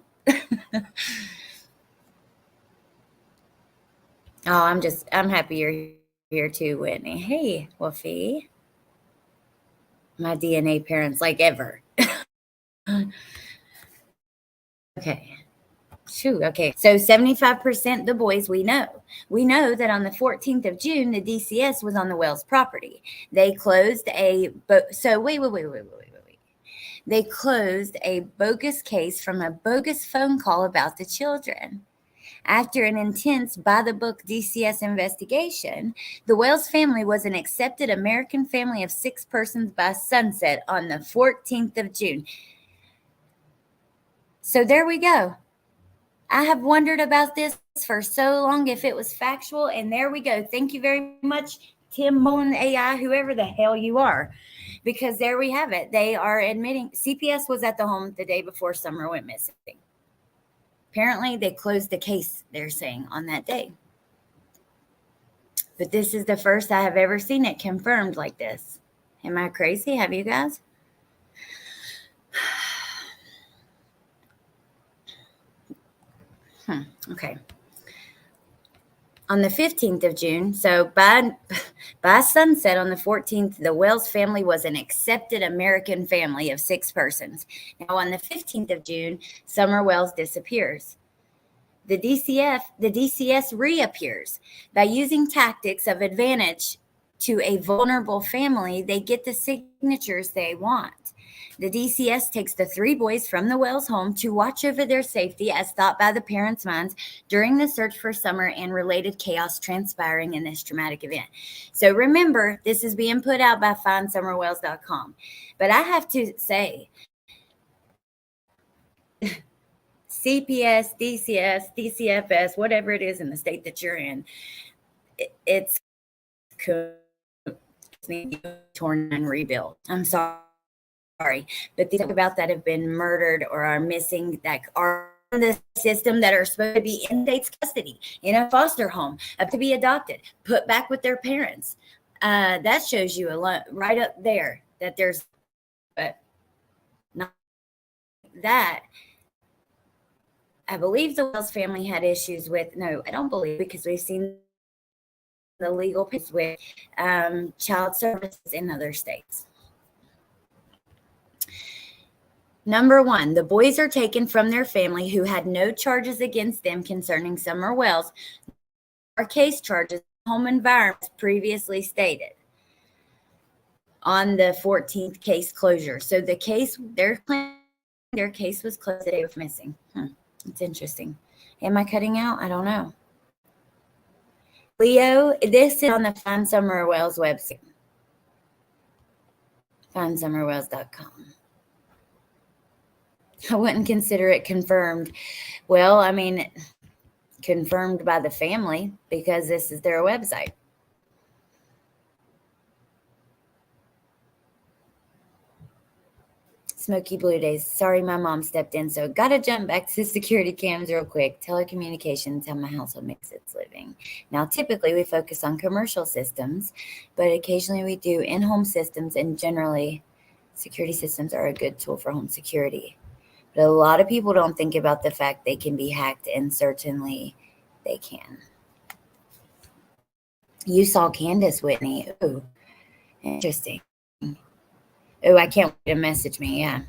Oh, I'm happy you're here too, Whitney. Hey, Wolfie. My DNA parents like ever. Okay. Shoot. Okay. So 75% the boys we know. We know that on the 14th of June, the DCS was on the Wells property. They closed a wait. They closed a bogus case from a bogus phone call about the children. After an intense by-the-book DCS investigation, the Wells family was an accepted American family of 6 persons by sunset on the 14th of June. So there we go. I have wondered about this for so long if it was factual, and there we go. Thank you very much, Tim Mullen AI, whoever the hell you are, because there we have it. They are admitting CPS was at the home the day before Summer went missing. Apparently, they closed the case, they're saying, on that day. But this is the first I have ever seen it confirmed like this. Am I crazy? Have you guys? Okay. On the 15th of June, so by sunset on the 14th, the Wells family was an accepted American family of 6 persons. Now, on the 15th of June, Summer Wells disappears. The DCS reappears. By using tactics of advantage to a vulnerable family, they get the signatures they want. The DCS takes the 3 boys from the Wells home to watch over their safety as thought by the parents' minds during the search for Summer and related chaos transpiring in this traumatic event. So remember, this is being put out by findsummerwells.com. But I have to say, CPS, DCS, DCFS, whatever it is in the state that you're in, it's torn and rebuilt. I'm sorry, but these about that have been murdered or are missing, that are in the system, that are supposed to be in state's custody, in a foster home, up to be adopted, put back with their parents. That shows you a lot right up there that there's, but not that. I believe the Wells family had issues with, no, I don't believe, because we've seen the legal piece with child services in other states. Number 1, the boys are taken from their family who had no charges against them concerning Summer Wells or case charges, home environments previously stated on the 14th case closure. So the case, their case was closed the day of missing. It's interesting. Am I cutting out? I don't know. Leo, this is on the Find Summer Wells website. findsummerwells.com. I wouldn't consider it confirmed. Well, I mean, confirmed by the family because this is their website. Smoky Blue Days. Sorry, my mom stepped in, so gotta jump back to security cams real quick. Telecommunications, how my household makes its living. Now, typically we focus on commercial systems, but occasionally we do in-home systems, and generally security systems are a good tool for home security. But a lot of people don't think about the fact they can be hacked, and certainly they can. You saw Candace, Whitney. Ooh, interesting. Oh, I can't wait to message me. Yeah.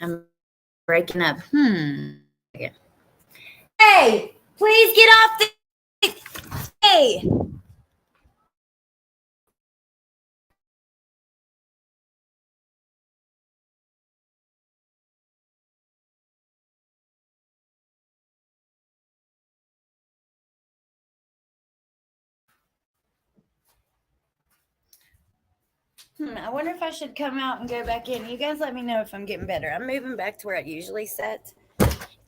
I'm breaking up. Hey, please get off the. Hey. I wonder if I should come out and go back in. You guys let me know if I'm getting better. I'm moving back to where I usually sit.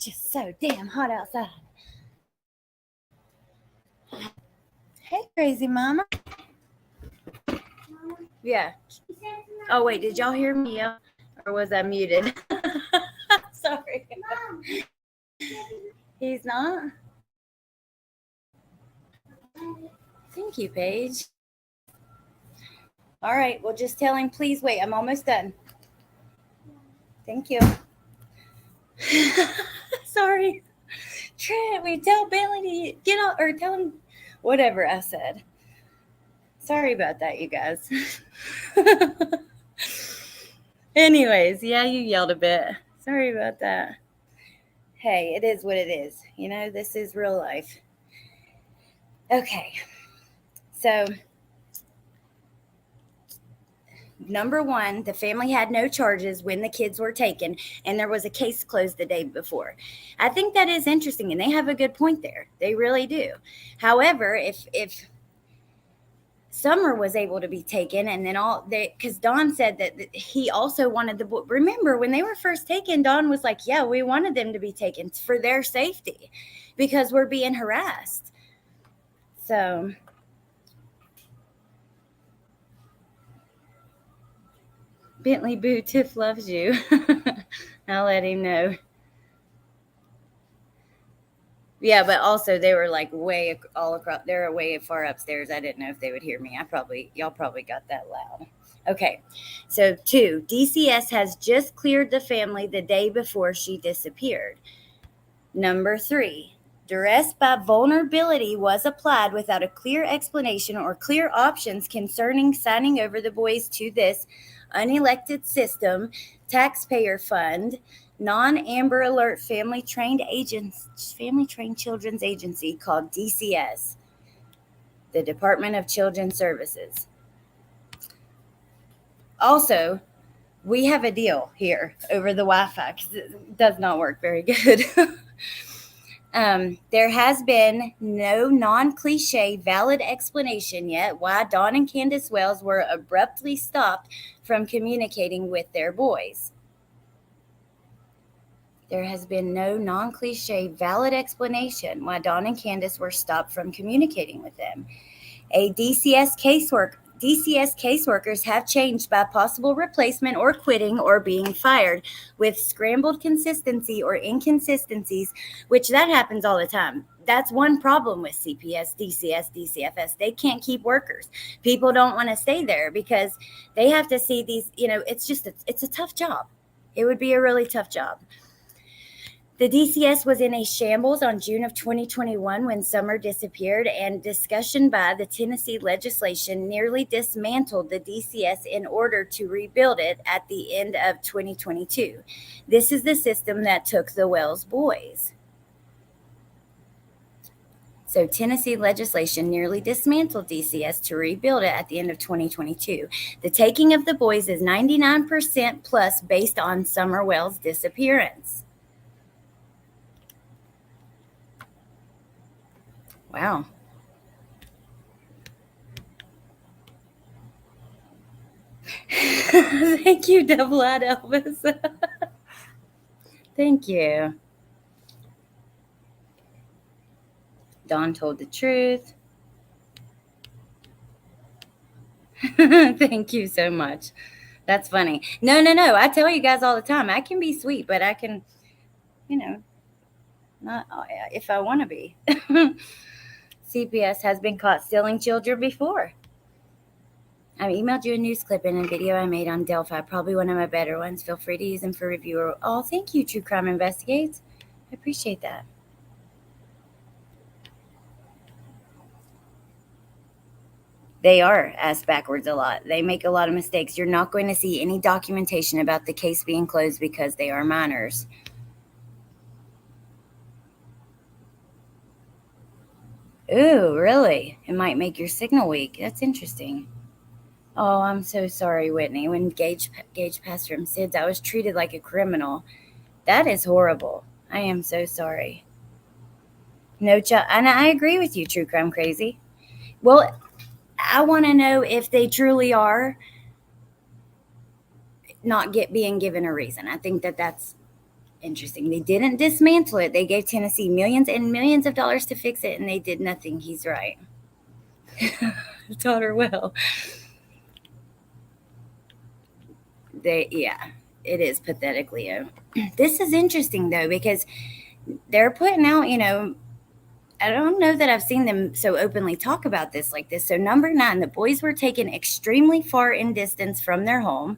Just so damn hot outside. Hey, crazy mama. Yeah. Oh, wait, did y'all hear me? Or was I muted? Sorry. He's not? Thank you, Paige. All right, well, just tell him, please wait. I'm almost done. Thank you. Sorry. Trent, we tell Bailey to get out, or tell him whatever I said. Sorry about that, you guys. Anyways, yeah, you yelled a bit. Sorry about that. Hey, it is what it is. You know, this is real life. Okay. So, number one, the family had no charges when the kids were taken, and there was a case closed the day before. I think that is interesting, and they have a good point there. They really do. However, if Summer was able to be taken, and then because Dawn said that he also wanted the boy. Remember, when they were first taken, Dawn was like, yeah, we wanted them to be taken for their safety because we're being harassed. So, Bentley Boo, Tiff loves you. I'll let him know. Yeah, but also they were like way all across. They're way far upstairs. I didn't know if they would hear me. Y'all probably got that loud. Okay, so 2, DCS has just cleared the family the day before she disappeared. Number 3, duress by vulnerability was applied without a clear explanation or clear options concerning signing over the boys to this unelected system, taxpayer fund, non-Amber Alert family trained children's agency called DCS, the Department of Children's Services. Also, we have a deal here over the Wi-Fi because it does not work very good. There has been no non-cliche valid explanation yet why Dawn and Candace Wells were abruptly stopped from communicating with their boys. There has been no non-cliche valid explanation why Dawn and Candace were stopped from communicating with them. DCS caseworkers have changed by possible replacement or quitting or being fired with scrambled consistency or inconsistencies, which that happens all the time. That's one problem with CPS, DCS, DCFS. They can't keep workers. People don't want to stay there because they have to see these, it's a tough job. It would be a really tough job. The DCS was in a shambles on June of 2021 when Summer disappeared, and discussion by the Tennessee legislation nearly dismantled the DCS in order to rebuild it at the end of 2022. This is the system that took the Wells boys. So Tennessee legislation nearly dismantled DCS to rebuild it at the end of 2022. The taking of the boys is 99% plus based on Summer Wells' disappearance. Wow. Thank you, Double-Eyed Elvis. Thank you. Dawn told the truth. Thank you so much. That's funny. No. I tell you guys all the time, I can be sweet, but I can, not if I want to be. CPS has been caught stealing children before. I emailed you a news clip and a video I made on Delphi, probably one of my better ones. Feel free to use them for review. Oh, thank you, True Crime Investigates. I appreciate that. They are asked backwards a lot. They make a lot of mistakes. You're not going to see any documentation about the case being closed because they are minors. Ooh, really? It might make your signal weak. That's interesting. Oh, I'm so sorry, Whitney. When Gage passed from SIDS, I was treated like a criminal. That is horrible. I am so sorry. No child, and I agree with you, True Crime Crazy. Well, I want to know if they truly are not being given a reason. I think that's interesting. They didn't dismantle it. They gave Tennessee millions and millions of dollars to fix it, and they did nothing. He's right. Taught her well. It is pathetic, Leo. This is interesting, though, because they're putting out, I don't know that I've seen them so openly talk about this like this. So number 9, the boys were taken extremely far in distance from their home.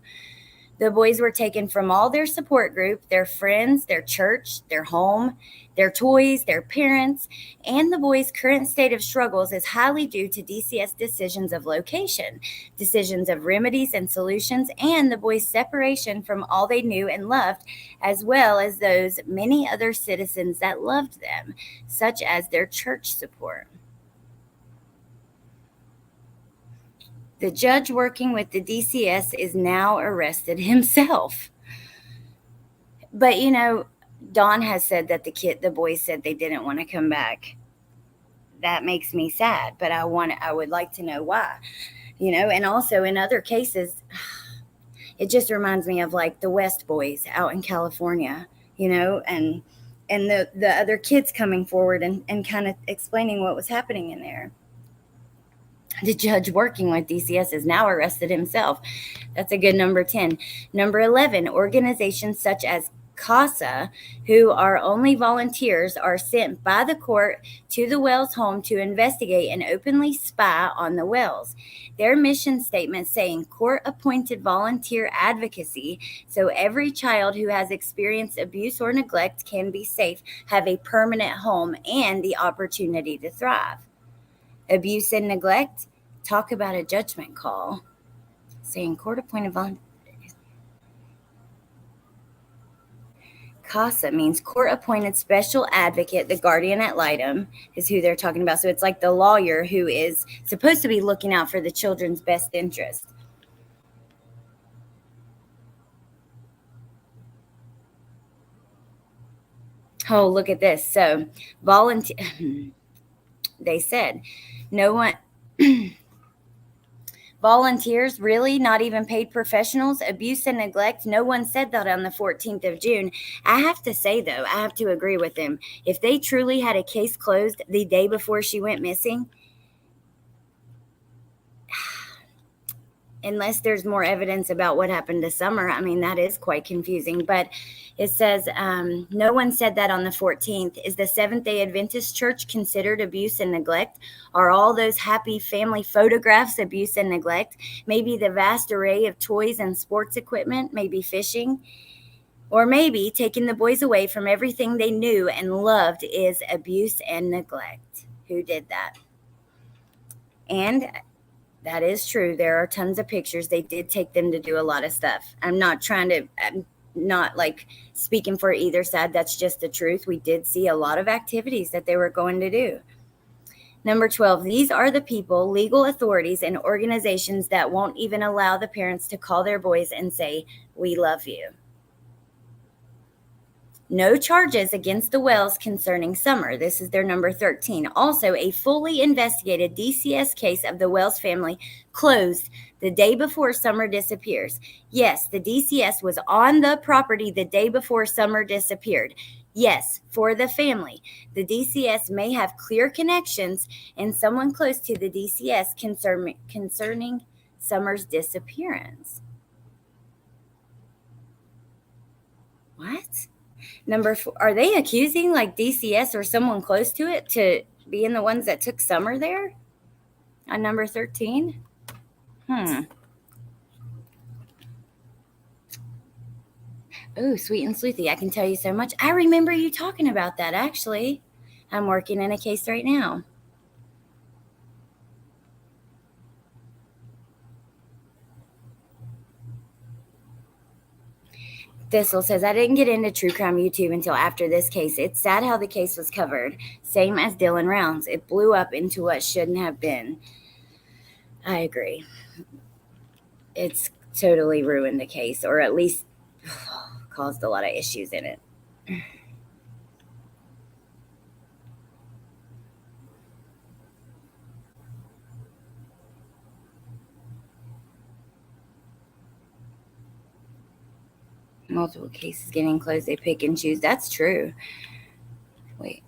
The boys were taken from all their support group, their friends, their church, their home, their toys, their parents, and the boys' current state of struggles is highly due to DCS decisions of location, decisions of remedies and solutions, and the boys' separation from all they knew and loved, as well as those many other citizens that loved them, such as their church support. The judge working with the DCS is now arrested himself. But Dawn has said that the boys said they didn't want to come back. That makes me sad, but I would like to know why. And also in other cases, it just reminds me of like the West boys out in California, and the other kids coming forward and kind of explaining what was happening in there. The judge working with DCS is now arrested himself. That's a good number 10. Number 11, organizations such as CASA, who are only volunteers, are sent by the court to the Wells home to investigate and openly spy on the Wells. Their mission statement saying court-appointed volunteer advocacy, so every child who has experienced abuse or neglect can be safe, have a permanent home, and the opportunity to thrive. Abuse and neglect, talk about a judgment call. Saying court-appointed volunteer. CASA means court-appointed special advocate. The guardian ad litem is who they're talking about. So it's like the lawyer who is supposed to be looking out for the children's best interest. Oh, look at this. So they said no one volunteers, really? Not even paid professionals? Abuse and neglect? No one said that on the 14th of June. I have to say, though, I have to agree with them. If they truly had a case closed the day before she went missing, unless there's more evidence about what happened to Summer, I mean, that is quite confusing. But it says, no one said that on the 14th. Is the Seventh-day Adventist Church considered abuse and neglect? Are all those happy family photographs abuse and neglect? Maybe the vast array of toys and sports equipment, maybe fishing? Or maybe taking the boys away from everything they knew and loved is abuse and neglect. Who did that? And that is true. There are tons of pictures. They did take them to do a lot of stuff. I'm not like speaking for either side. That's just the truth. We did see a lot of activities that they were going to do. Number 12, these are the people, legal authorities, and organizations that won't even allow the parents to call their boys and say, "We love you." No charges against the Wells concerning Summer. This is their number 13. Also, a fully investigated DCS case of the Wells family closed the day before Summer disappears. Yes, the DCS was on the property the day before Summer disappeared. Yes, for the family. The DCS may have clear connections and someone close to the DCS concerning Summer's disappearance. What? Number 4, are they accusing like DCS or someone close to it to being the ones that took Summer there? On number 13? Oh, Sweet and Sleuthy, I can tell you so much. I remember you talking about that, actually. I'm working in a case right now. Thistle says, I didn't get into true crime YouTube until after this case. It's sad how the case was covered. Same as Dylan Rounds. It blew up into what shouldn't have been. I agree. It's totally ruined the case, or at least caused a lot of issues in it. Multiple cases getting closed. They pick and choose. That's true. Wait.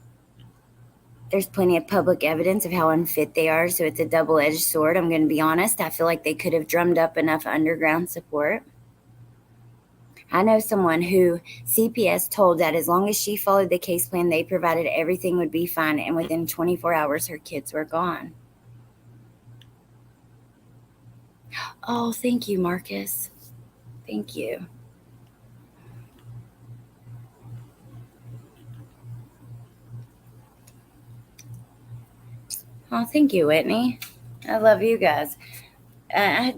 There's plenty of public evidence of how unfit they are, so it's a double-edged sword. I'm going to be honest. I feel like they could have drummed up enough underground support. I know someone who CPS told that as long as she followed the case plan they provided, everything would be fine. And within 24 hours, her kids were gone. Oh, thank you, Marcus. Thank you. Oh, thank you, Whitney. I love you guys. I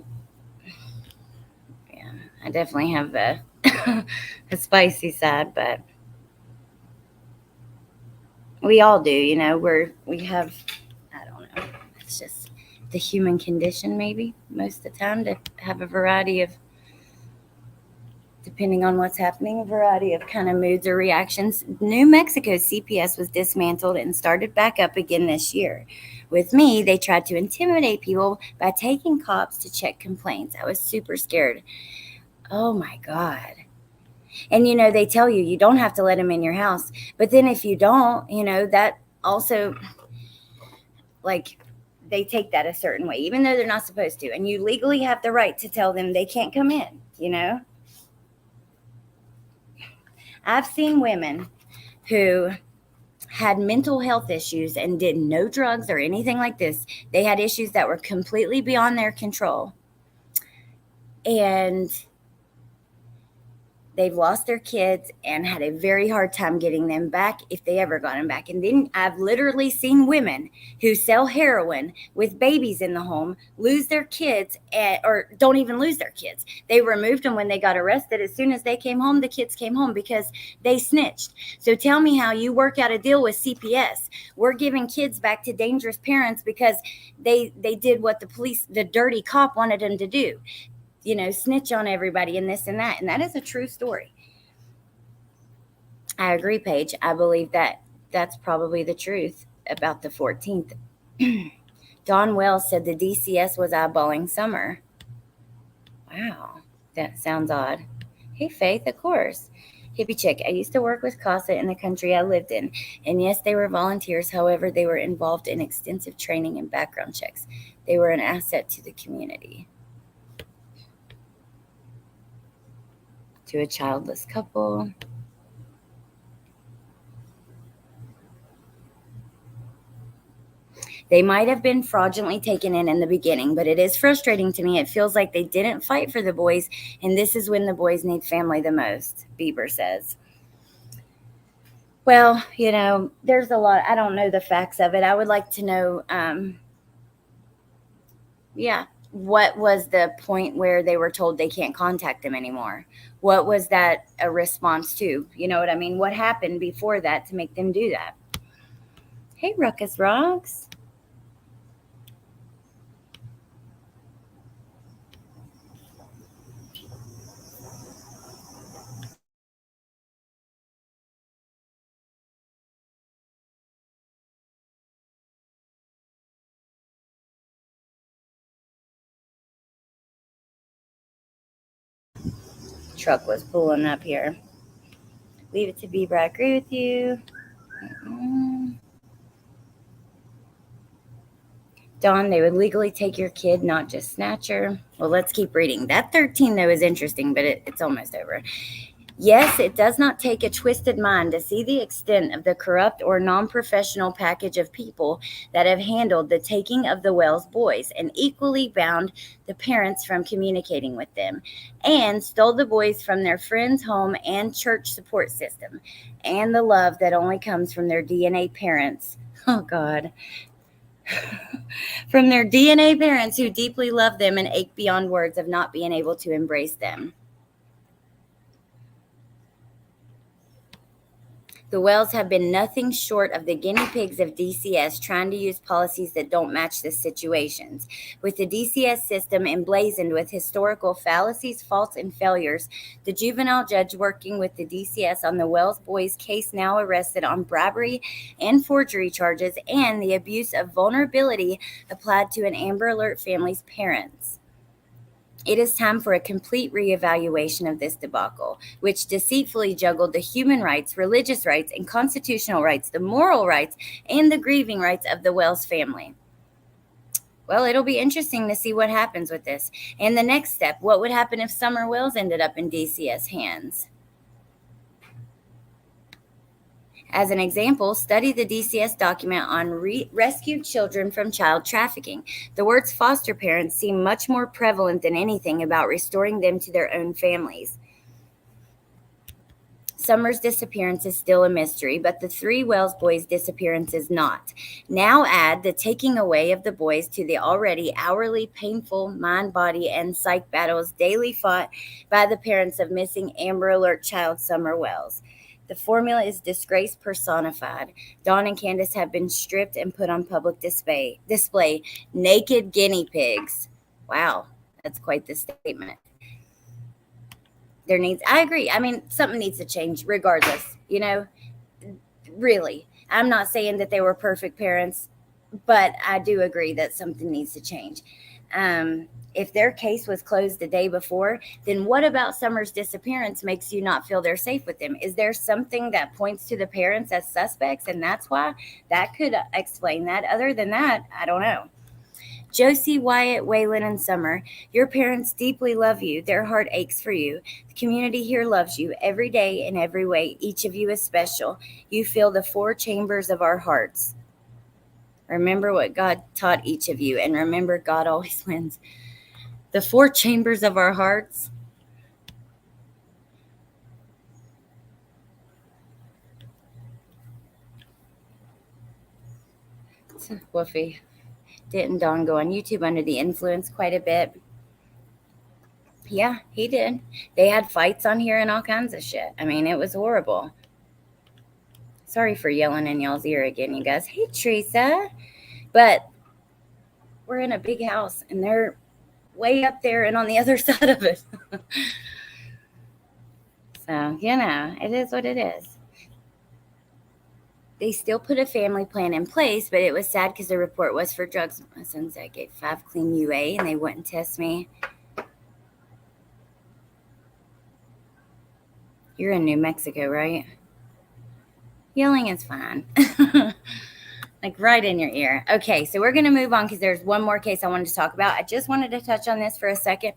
definitely have a spicy side, but we all do, you know. We have, I don't know. It's just the human condition, maybe most of the time, to have a variety of, depending on what's happening, a variety of kind of moods or reactions. New Mexico's CPS was dismantled and started back up again this year. With me, they tried to intimidate people by taking cops to check complaints. I was super scared. Oh my God. And, you know, they tell you you don't have to let them in your house. But then if you don't, you know, that also, like, they take that a certain way, even though they're not supposed to. And you legally have the right to tell them they can't come in, you know. I've seen women who had mental health issues and did no drugs or anything like this. They had issues that were completely beyond their control. And they've lost their kids and had a very hard time getting them back, if they ever got them back. And then I've literally seen women who sell heroin with babies in the home lose their kids, or don't even lose their kids. They removed them when they got arrested. As soon as they came home, the kids came home because they snitched. So tell me how you work out a deal with CPS. We're giving kids back to dangerous parents because they did what the police, the dirty cop, wanted them to do. You know, snitch on everybody and this and that. And that is a true story. I agree, Paige. I believe that that's probably the truth about the 14th. Don Wells said the DCS was eyeballing Summer. Wow, that sounds odd. Hey, Faith, of course. Hippie chick, I used to work with CASA in the country I lived in. And yes, they were volunteers. However, they were involved in extensive training and background checks. They were an asset to the community. To a childless couple. They might have been fraudulently taken in the beginning, but it is frustrating to me. It feels like they didn't fight for the boys, and this is when the boys need family the most, Bieber says. Well, you know, there's a lot. I don't know the facts of it. I would like to know, what was the point where they were told they can't contact them anymore? What was that a response to? You know what I mean? What happened before that to make them do that? Hey, Ruckus Rocks. Truck was pulling up here. Leave it to Bieber. I agree with you. Dawn, they would legally take your kid, not just snatch her. Well, let's keep reading. That 13, though, is interesting, but it's almost over. Yes, it does not take a twisted mind to see the extent of the corrupt or non-professional package of people that have handled the taking of the Wells boys and equally bound the parents from communicating with them and stole the boys from their friends' home and church support system and the love that only comes from their DNA parents. Oh, God. From their DNA parents who deeply love them and ache beyond words of not being able to embrace them. The Wells have been nothing short of the guinea pigs of DCS, trying to use policies that don't match the situations. With the DCS system emblazoned with historical fallacies, faults, and failures, the juvenile judge working with the DCS on the Wells boys case now arrested on bribery and forgery charges and the abuse of vulnerability applied to an Amber Alert family's parents. It is time for a complete reevaluation of this debacle, which deceitfully juggled the human rights, religious rights, and constitutional rights, the moral rights, and the grieving rights of the Wells family. Well, it'll be interesting to see what happens with this. And the next step, what would happen if Summer Wills ended up in DCS hands? As an example, study the DCS document on rescued children from child trafficking. The words foster parents seem much more prevalent than anything about restoring them to their own families. Summer's disappearance is still a mystery, but the 3 Wells boys' disappearance is not. Now add the taking away of the boys to the already hourly painful mind, body, and psych battles daily fought by the parents of missing Amber Alert child Summer Wells. The formula is disgrace personified. Dawn and Candace have been stripped and put on public display. Naked guinea pigs. Wow, that's quite the statement. I agree. I mean, something needs to change regardless, really. I'm not saying that they were perfect parents, but I do agree that something needs to change. If their case was closed the day before, then what about Summer's disappearance makes you not feel they're safe with them? Is there something that points to the parents as suspects, and that's why? That could explain that. Other than that, I don't know. Josie, Wyatt, Waylon, and Summer, your parents deeply love you. Their heart aches for you. The community here loves you every day in every way. Each of you is special. You fill the 4 chambers of our hearts. Remember what God taught each of you, and remember, God always wins. The 4 chambers of our hearts. Woofy. Didn't Don go on YouTube under the influence quite a bit? Yeah, he did. They had fights on here and all kinds of shit. I mean, it was horrible. Sorry for yelling in y'all's ear again, you guys. Hey, Teresa. But we're in a big house, and they're way up there and on the other side of it. So, it is what it is. They still put a family plan in place, but it was sad because the report was for drugs. My son said I gave 5 clean UA, and they wouldn't test me. You're in New Mexico, right? Yelling is fine. Like right in your ear. Okay, so we're going to move on because there's one more case I wanted to talk about. I just wanted to touch on this for a second.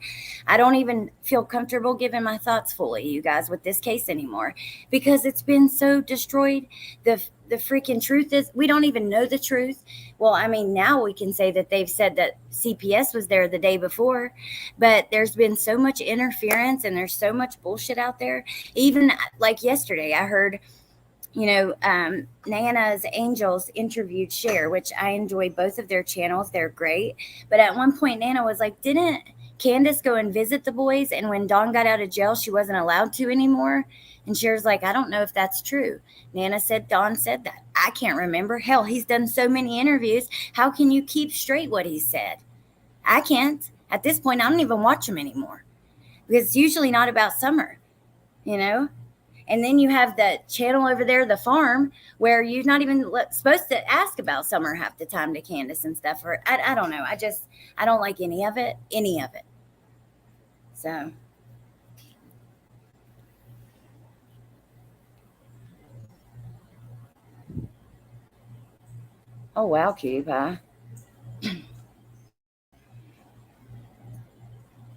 I don't even feel comfortable giving my thoughts fully, you guys, with this case anymore because it's been so destroyed. The freaking truth is we don't even know the truth. Well, I mean, now we can say that they've said that CPS was there the day before, but there's been so much interference and there's so much bullshit out there. Even like yesterday, I heard Nana's Angels interviewed Cher, which I enjoy both of their channels. They're great. But at one point, Nana was like, didn't Candace go and visit the boys? And when Dawn got out of jail, she wasn't allowed to anymore. And Cher's like, I don't know if that's true. Nana said Dawn said that. I can't remember. Hell, he's done so many interviews. How can you keep straight what he said? I can't. At this point, I don't even watch him anymore. Because it's usually not about Summer, And then you have the channel over there, The Farm, where you're not even supposed to ask about Summer half the time to Candace and stuff. Or I don't know. I don't like any of it. So. Oh, wow, cutie pie.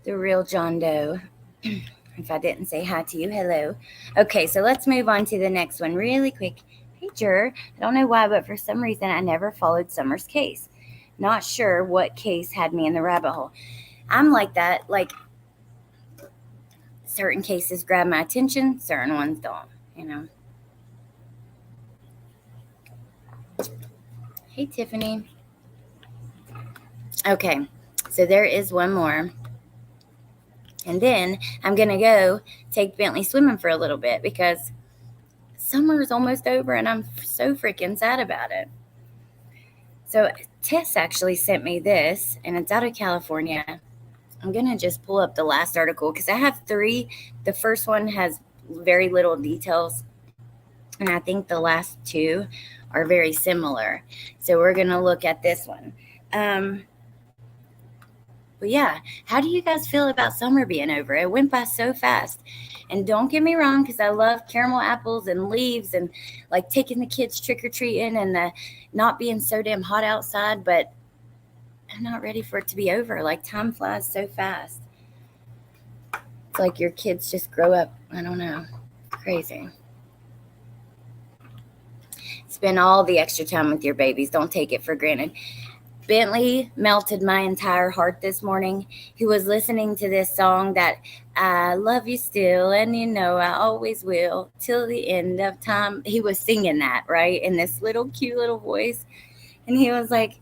The real John Doe. If I didn't say hi to you, hello. Okay, so let's move on to the next one really quick. Hey, Jur. I don't know why, but for some reason, I never followed Summer's case. Not sure what case had me in the rabbit hole. I'm like that. Like, certain cases grab my attention, certain ones don't, Hey, Tiffany. Okay, so there is one more. And then I'm going to go take Bentley swimming for a little bit because summer is almost over and I'm so freaking sad about it. So Tess actually sent me this, and it's out of California. I'm going to just pull up the last article because I have 3. The first one has very little details, and I think the last 2 are very similar. So we're going to look at this one. But yeah, how do you guys feel about summer being over? It went by so fast. And don't get me wrong, because I love caramel apples and leaves and like taking the kids trick-or-treating and the not being so damn hot outside. But I'm not ready for it to be over. Like, time flies so fast. It's like your kids just grow up. I don't know. Crazy. Spend all the extra time with your babies. Don't take it for granted. Bentley melted my entire heart this morning. He was listening to this song that I love you still, and you know I always will till the end of time. He was singing that, right, in this little cute little voice, and he was like,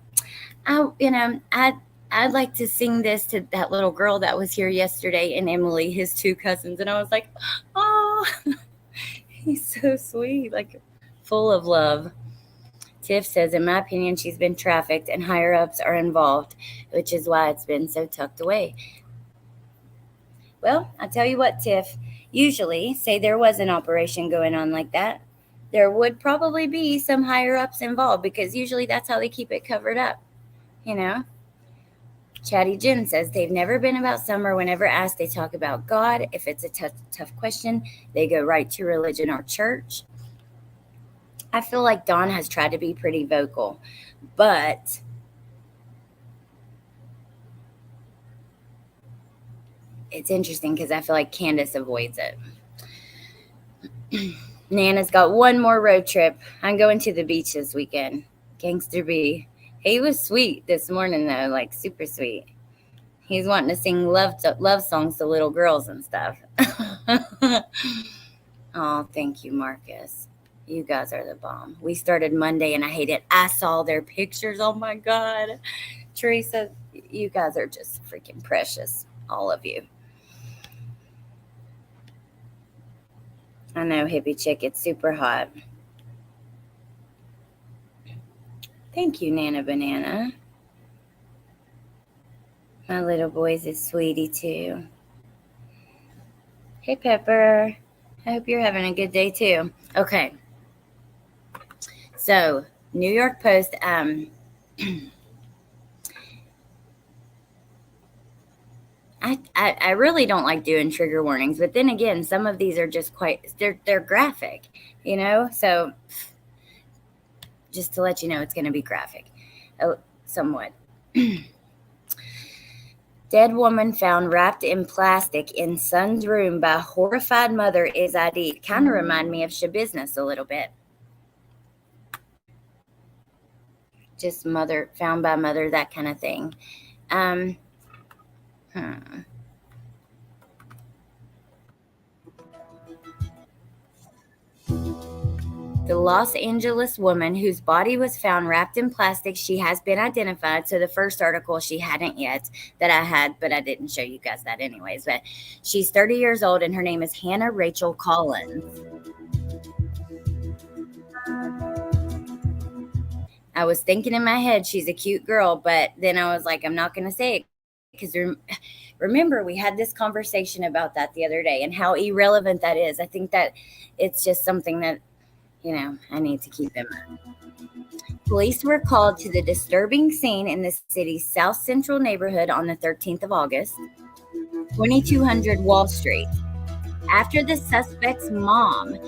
I'd like to sing this to that little girl that was here yesterday and Emily, his two cousins. And I was like, oh, he's so sweet, like full of love. Tiff says, in my opinion, she's been trafficked and higher ups are involved, which is why it's been so tucked away. Well, I tell you what, Tiff, usually, say there was an operation going on like that, there would probably be some higher ups involved because usually that's how they keep it covered up, you know? Chatty Jen says they've never been about summer. Whenever asked, they talk about God. If it's a tough question, they go right to religion or church. I feel like Dawn has tried to be pretty vocal, but it's interesting because I feel like Candace avoids it. Nana's got one more road trip. I'm going to the beach this weekend. Gangster B. He was sweet this morning, though, like super sweet. He's wanting to sing love songs to little girls and stuff. Oh, thank you, Marcus. You guys are the bomb. We started Monday and I hate it. I saw their pictures. Oh my God. Teresa, you guys are just freaking precious. All of you. I know, hippie chick. It's super hot. Thank you, Nana Banana. My little boy's a sweetie too. Hey, Pepper. I hope you're having a good day too. Okay. So, New York Post, I really don't like doing trigger warnings, but then again, some of these are just they're graphic, you know? So, just to let you know, it's going to be graphic, somewhat. Dead woman found wrapped in plastic in son's room by horrified mother is ID. Kind of remind me of Shabusiness a little bit. Just mother, found by mother, that kind of thing. The Los Angeles woman whose body was found wrapped in plastic, she has been identified. So the first article she hadn't yet that I had, but I didn't show you guys that anyways. But she's 30 years old and her name is Hannah Rachel Collins. I was thinking in my head, she's a cute girl, but then I was like, I'm not going to say it because remember, we had this conversation about that the other day and how irrelevant that is. I think that it's just something that, you know, I need to keep in mind. Police were called to the disturbing scene in the city's south central neighborhood on the 13th of August, 2200 Wall Street, after the suspect's mom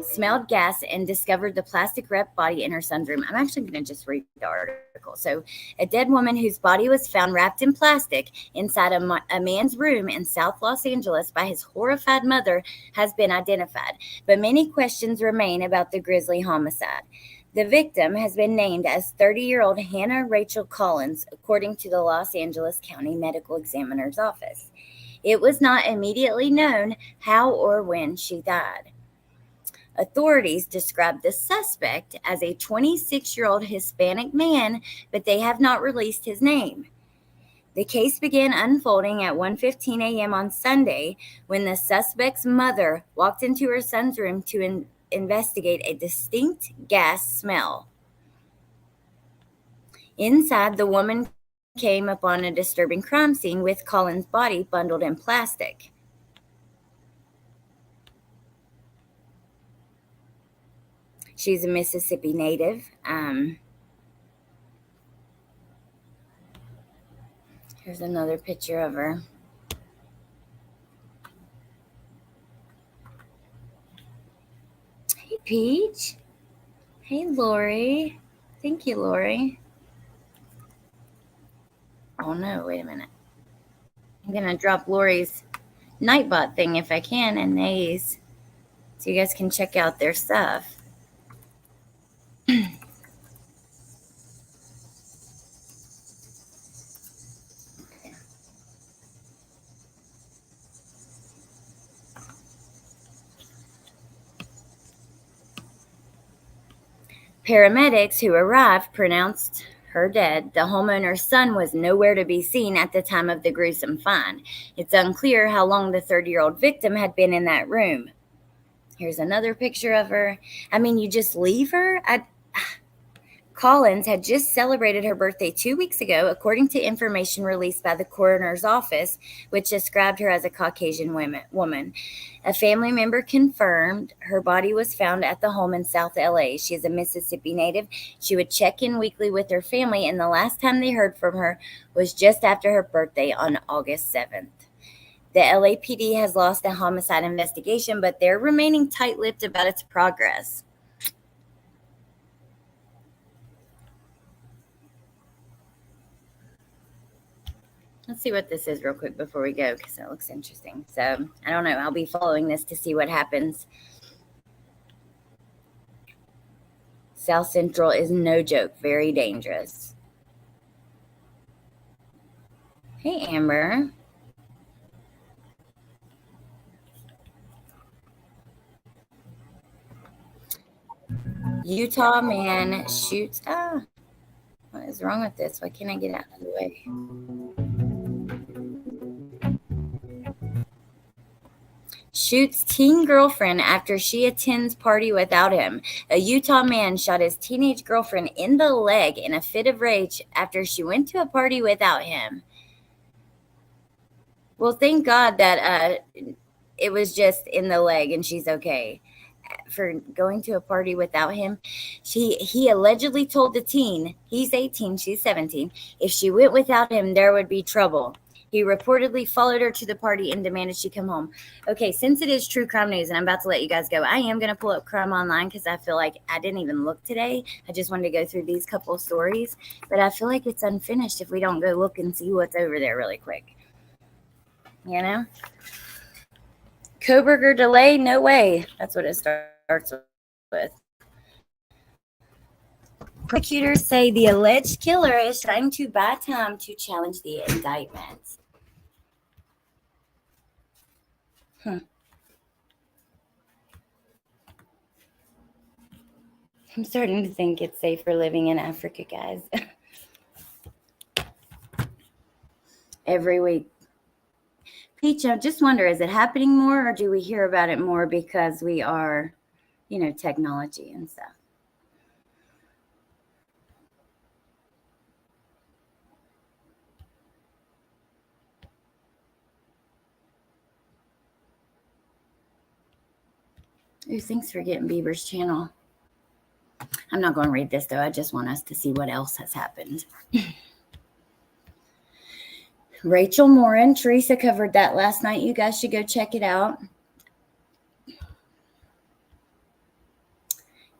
smelled gas and discovered the plastic wrapped body in her son's room. I'm actually going to just read the article. So, a dead woman whose body was found wrapped in plastic inside a man's room in South Los Angeles by his horrified mother has been identified, but many questions remain about the grisly homicide. The victim has been named as 30-year-old Hannah Rachel Collins, according to the Los Angeles County Medical Examiner's Office. It was not immediately known how or when she died. Authorities described the suspect as a 26-year-old Hispanic man, but they have not released his name. The case began unfolding at 1:15 a.m. on Sunday when the suspect's mother walked into her son's room to investigate a distinct gas smell. Inside, the woman came upon a disturbing crime scene with Collins' body bundled in plastic. She's a Mississippi native. Here's another picture of her. Hey, Peach. Hey, Lori. Thank you, Lori. Oh no, wait a minute. I'm going to drop Lori's Nightbot thing if I can and Nays, so you guys can check out their stuff. Paramedics who arrived pronounced her dead. The homeowner's son was nowhere to be seen at the time of the gruesome find. It's unclear how long the 30-year-old victim had been in that room. Here's another picture of her. I mean, you just leave her? Collins had just celebrated her birthday 2 weeks ago, according to information released by the coroner's office, which described her as a Caucasian woman. A family member confirmed her body was found at the home in South LA. She is a Mississippi native. She would check in weekly with her family, and the last time they heard from her was just after her birthday on August 7th. The LAPD has lost a homicide investigation, but they're remaining tight-lipped about its progress. Let's see what this is real quick before we go, because that looks interesting. So, I don't know. I'll be following this to see what happens. South Central is no joke. Very dangerous. Hey, Amber. Utah man shoots. What is wrong with this? Why can't I get out of the way? Shoots teen girlfriend after she attends party without him. A Utah man shot his teenage girlfriend in the leg in a fit of rage after she went to a party without him. Well, thank God that it was just in the leg and she's okay. For going to a party without him, he allegedly told the teen, he's 18, she's 17, if she went without him, there would be trouble. He reportedly followed her to the party and demanded she come home. Okay, since it is true crime news and I'm about to let you guys go, I am going to pull up Crime Online because I feel like I didn't even look today. I just wanted to go through these couple of stories, but I feel like it's unfinished if we don't go look and see what's over there really quick. You know? Coburger delay? No way. That's what it starts with. Prosecutors say the alleged killer is trying to buy time to challenge the indictment. I'm starting to think it's safer living in Africa, guys. Every week. Peach, I just wonder, is it happening more or do we hear about it more because we are, technology and stuff? Ooh, thanks for getting Bieber's channel. I'm not going to read this, though. I just want us to see what else has happened. Rachel Morin. Teresa covered that last night. You guys should go check it out.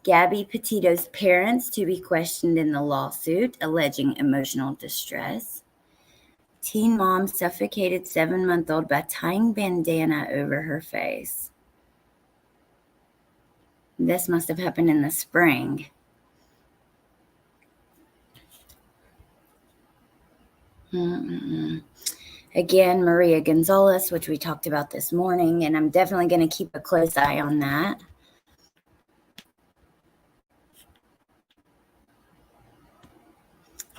Gabby Petito's parents to be questioned in the lawsuit, alleging emotional distress. Teen mom suffocated 7-month-old by tying bandana over her face. This must have happened in the spring. Again, Maria Gonzalez, which we talked about this morning, and I'm definitely going to keep a close eye on that.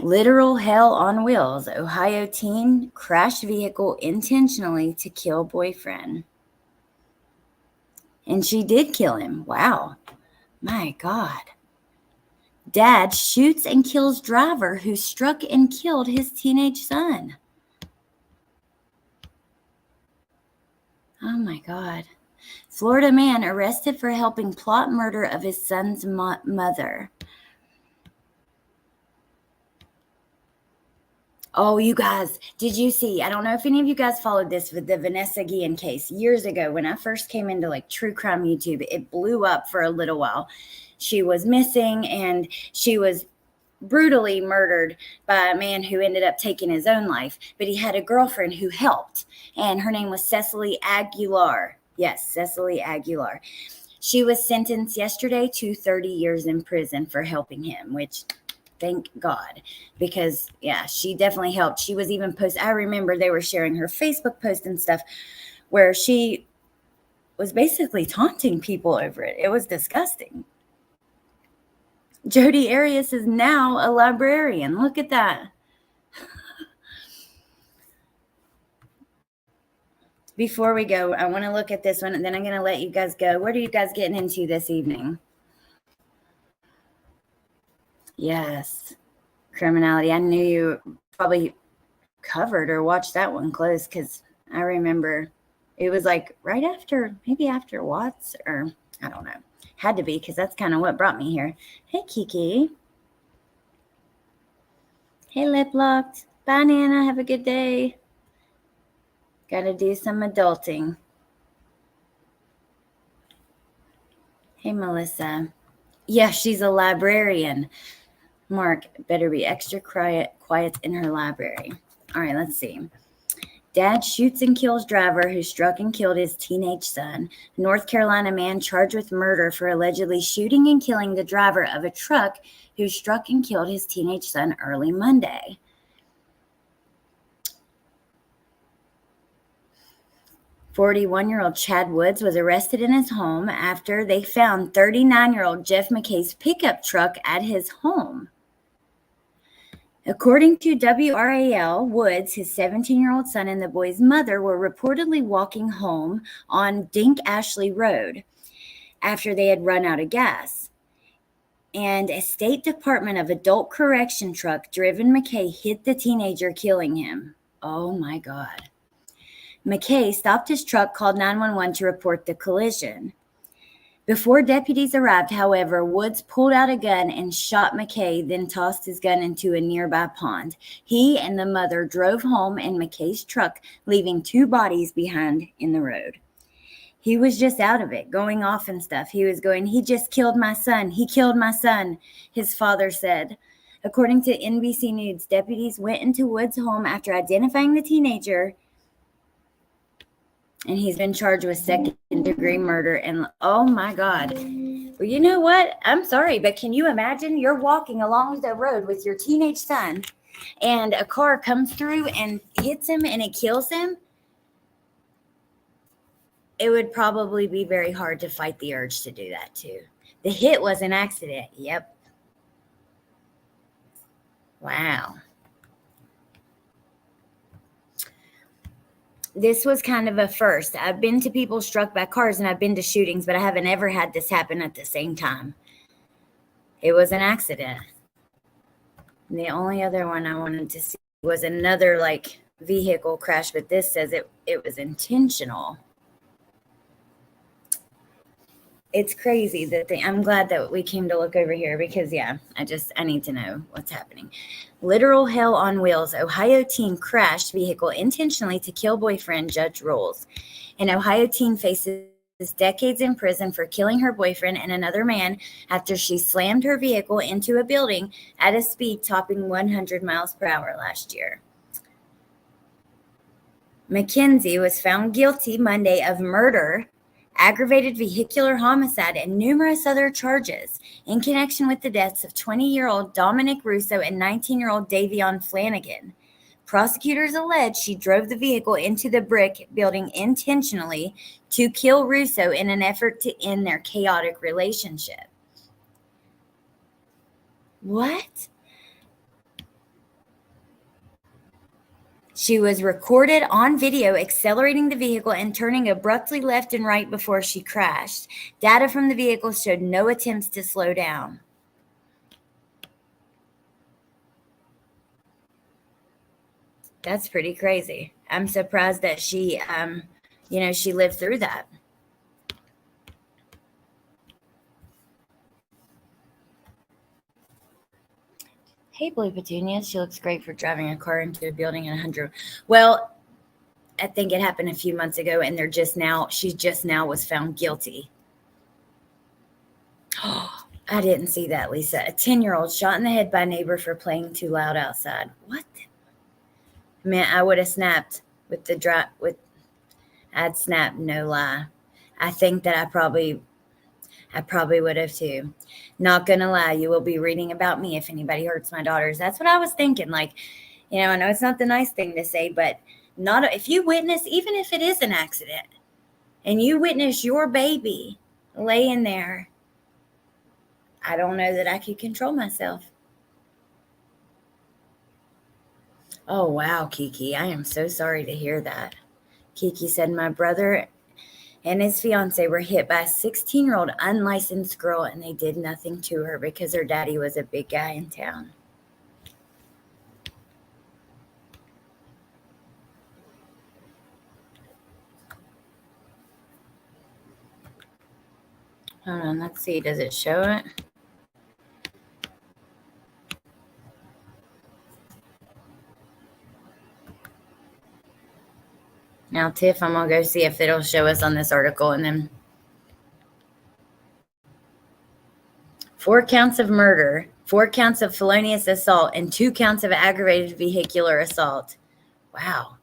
Literal hell on wheels. Ohio teen crashed vehicle intentionally to kill boyfriend. And she did kill him. Wow. My God. Dad shoots and kills driver who struck and killed his teenage son. Oh my God. Florida man arrested for helping plot murder of his son's mother. Oh, you guys, did you see? I don't know if any of you guys followed this with the Vanessa Guillen case years ago when I first came into true crime YouTube. It blew up for a little while. She was missing and she was brutally murdered by a man who ended up taking his own life, but he had a girlfriend who helped, and her name was Cecily Aguilar. Yes, Cecily Aguilar. She was sentenced yesterday to 30 years in prison for helping him, which thank God, because yeah, she definitely helped. She was even I remember they were sharing her Facebook post and stuff where she was basically taunting people over it. It was disgusting. Jodi Arias is now a librarian. Look at that. Before we go, I want to look at this one, and then I'm going to let you guys go. What are you guys getting into this evening? Yes, criminality. I knew you probably covered or watched that one close, because I remember it was like right after, maybe after Watts, or I don't know. Had to be, because that's kind of what brought me here. Hey, Kiki. Hey, Lip Locked. Bye, Nana. Have a good day. Got to do some adulting. Hey, Melissa. Yeah, she's a librarian. Mark, better be extra quiet in her library. All right, let's see. Dad shoots and kills driver who struck and killed his teenage son. North Carolina man charged with murder for allegedly shooting and killing the driver of a truck who struck and killed his teenage son early Monday. "41-year-old Chad Woods was arrested in his home after they found 39-year-old Jeff McKay's pickup truck at his home. According to WRAL, Woods, his 17-year-old son, and the boy's mother were reportedly walking home on Dink Ashley Road after they had run out of gas. And a State Department of Adult Correction truck driven McKay hit the teenager, killing him. Oh my God. McKay stopped his truck, called 911 to report the collision. Before deputies arrived, however, Woods pulled out a gun and shot McKay, then tossed his gun into a nearby pond. He and the mother drove home in McKay's truck, leaving 2 bodies behind in the road. He was just out of it, going off and stuff. He was going, "He just killed my son. He killed my son," his father said. According to NBC News, deputies went into Woods' home after identifying the teenager, and he's been charged with second-degree murder. And oh my God. Well, you know what? I'm sorry, but can you imagine you're walking along the road with your teenage son and a car comes through and hits him and it kills him? It would probably be very hard to fight the urge to do that too. The hit was an accident. Yep. Wow. This was kind of a first. I've been to people struck by cars and I've been to shootings, but I haven't ever had this happen at the same time. It was an accident. And the only other one I wanted to see was another vehicle crash, but this says it was intentional. It's crazy that I'm glad that we came to look over here, because yeah, I need to know what's happening. Literal hell on wheels. Ohio teen crashed vehicle intentionally to kill boyfriend, judge rules. An Ohio teen faces decades in prison for killing her boyfriend and another man after she slammed her vehicle into a building at a speed topping 100 miles per hour last year. McKenzie was found guilty Monday of murder, aggravated vehicular homicide, and numerous other charges in connection with the deaths of 20-year-old Dominic Russo and 19-year-old Davion Flanagan. Prosecutors allege she drove the vehicle into the brick building intentionally to kill Russo in an effort to end their chaotic relationship. What? She was recorded on video accelerating the vehicle and turning abruptly left and right before she crashed. Data from the vehicle showed no attempts to slow down. That's pretty crazy. I'm surprised that she lived through that. Hey, Blue Petunia. She looks great for driving a car into a building at 100. Well, I think it happened a few months ago, and she just now was found guilty. I didn't see that, Lisa. A 10-year-old shot in the head by neighbor for playing too loud outside. What? Man, I would have snapped with the drop. I'd snap, no lie. I think that I probably would have too. Not gonna lie, you will be reading about me if anybody hurts my daughters. That's what I was thinking. Like, I know it's not the nice thing to say, but not if you witness, even if it is an accident, and you witness your baby laying there, I don't know that I could control myself. Oh, wow, Kiki. I am so sorry to hear that. Kiki said, my brother and his fiance were hit by a 16-year-old unlicensed girl, and they did nothing to her because her daddy was a big guy in town. Hold on, let's see. Does it show it? Now, Tiff, I'm going to go see if it'll show us on this article. And then 4 counts of murder, 4 counts of felonious assault, and 2 counts of aggravated vehicular assault. Wow.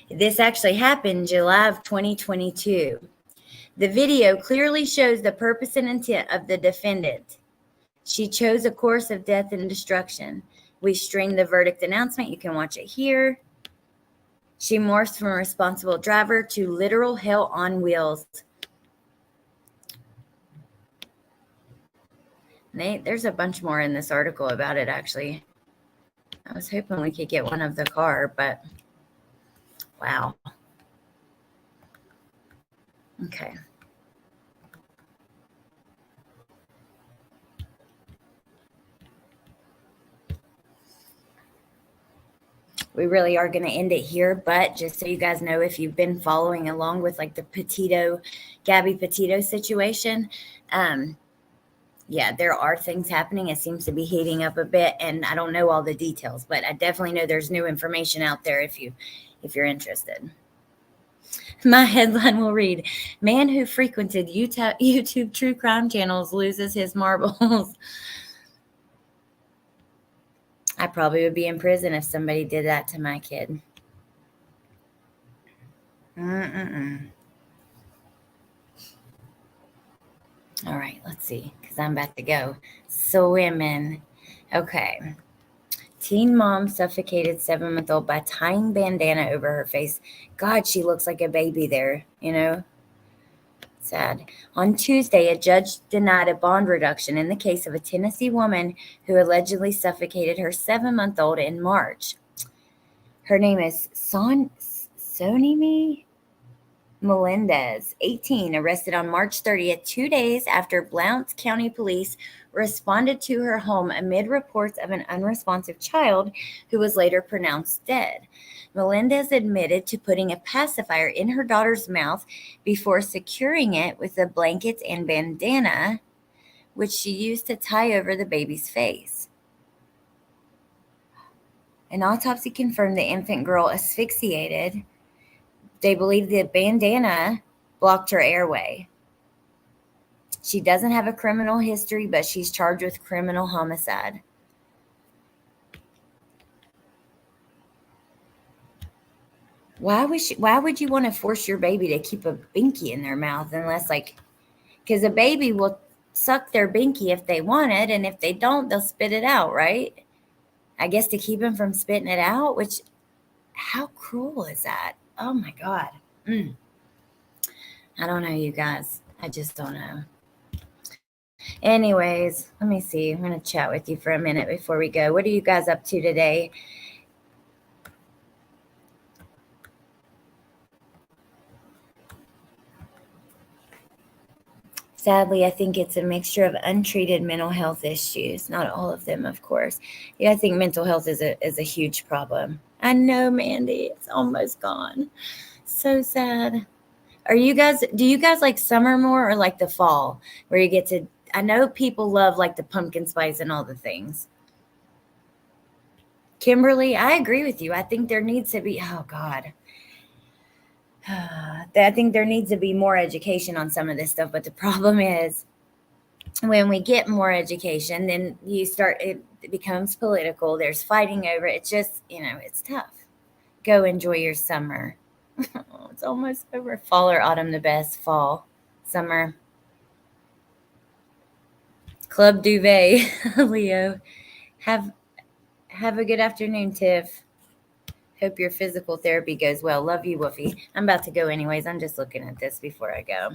This actually happened July of 2022. The video clearly shows the purpose and intent of the defendant. She chose a course of death and destruction. We string the verdict announcement. You can watch it here. She morphs from a responsible driver to literal hell on wheels. Nate, there's a bunch more in this article about it, actually. I was hoping we could get one of the car, but wow. Okay. We really are going to end it here, but just so you guys know, if you've been following along with like the Gabby Petito situation, yeah, there are things happening. It seems to be heating up a bit, and I don't know all the details, but I definitely know there's new information out there if you're interested. My headline will read, man who frequented YouTube true crime channels loses his marbles. I probably would be in prison if somebody did that to my kid. All right, let's see, because I'm about to go swimming. Okay. Teen mom suffocated 7-month-old by tying bandana over her face. God, she looks like a baby there, Sad. On Tuesday, a judge denied a bond reduction in the case of a Tennessee woman who allegedly suffocated her 7-month-old in March. Her name is Sonimi Melendez, 18, arrested on March 30th, 2 days after Blount County Police responded to her home amid reports of an unresponsive child who was later pronounced dead. Melendez admitted to putting a pacifier in her daughter's mouth before securing it with the blankets and bandana, which she used to tie over the baby's face. An autopsy confirmed the infant girl asphyxiated. They believe the bandana blocked her airway. She doesn't have a criminal history, but she's charged with criminal homicide. Why would you want to force your baby to keep a binky in their mouth unless because a baby will suck their binky if they want it, and if they don't, they'll spit it out, right? I guess to keep them from spitting it out, which, how cruel is that? Oh my God. I don't know, you guys. I just don't know. Anyways, let me see. I'm going to chat with you for a minute before we go. What are you guys up to today? Sadly, I think it's a mixture of untreated mental health issues. Not all of them, of course. Yeah, I think mental health is a huge problem. I know, Mandy. It's almost gone. So sad. Do you guys like summer more or like the fall where you get to, I know people love like the pumpkin spice and all the things. Kimberly, I agree with you. I think there needs to be, oh God. I think there needs to be more education on some of this stuff. But the problem is, when we get more education, then it becomes political. There's fighting over it. It's just, it's tough. Go enjoy your summer. Oh, it's almost over. Fall or autumn, the best. Fall, summer. Club Duvet, Leo. Have a good afternoon, Tiff. Hope your physical therapy goes well. Love you, Woofy. I'm about to go anyways. I'm just looking at this before I go.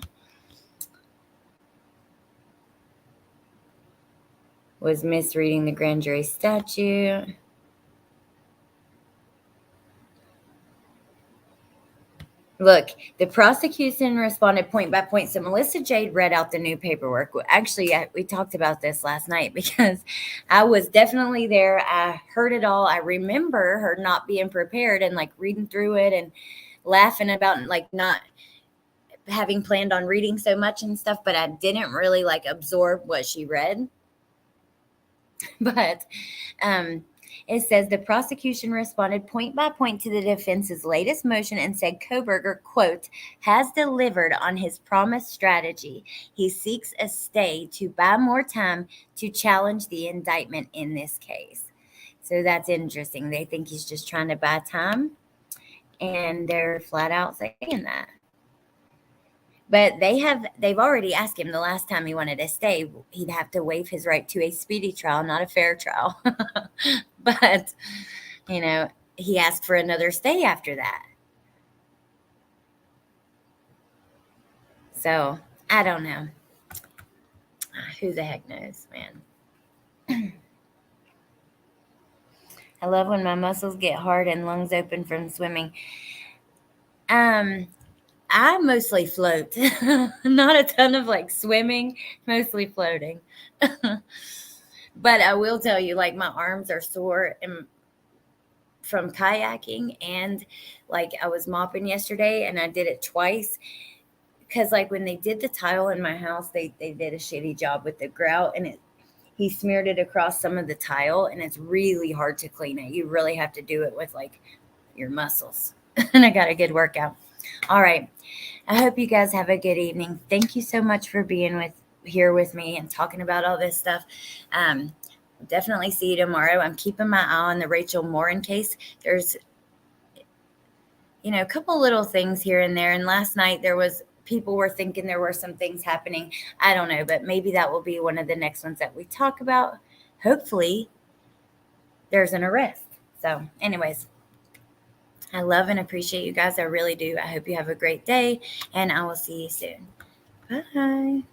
Was misreading the grand jury statute. Look, the prosecution responded point by point. So Melissa Jade read out the new paperwork. Actually, we talked about this last night because I was definitely there. I heard it all. I remember her not being prepared and like reading through it and laughing about like not having planned on reading so much and stuff, but I didn't really like absorb what she read. But it says the prosecution responded point by point to the defense's latest motion and said Kohberger, quote, has delivered on his promised strategy. He seeks a stay to buy more time to challenge the indictment in this case. So that's interesting. They think he's just trying to buy time, and they're flat out saying that. But they've already asked him the last time he wanted to stay, he'd have to waive his right to a speedy trial, not a fair trial. But, he asked for another stay after that. So, I don't know. Who the heck knows, man? I love when my muscles get hard and lungs open from swimming. I mostly float. Not a ton of like swimming, mostly floating. But I will tell you, like, my arms are sore from kayaking, and like I was mopping yesterday and I did it twice because like when they did the tile in my house, they did a shitty job with the grout, and he smeared it across some of the tile, and it's really hard to clean it. You really have to do it with like your muscles. And I got a good workout. All right. I hope you guys have a good evening. Thank you so much for being here with me and talking about all this stuff. Definitely see you tomorrow. I'm keeping my eye on the Rachel Morin case. There's, a couple little things here and there. And last night people were thinking there were some things happening. I don't know, but maybe that will be one of the next ones that we talk about. Hopefully there's an arrest. So anyways, I love and appreciate you guys. I really do. I hope you have a great day, and I will see you soon. Bye.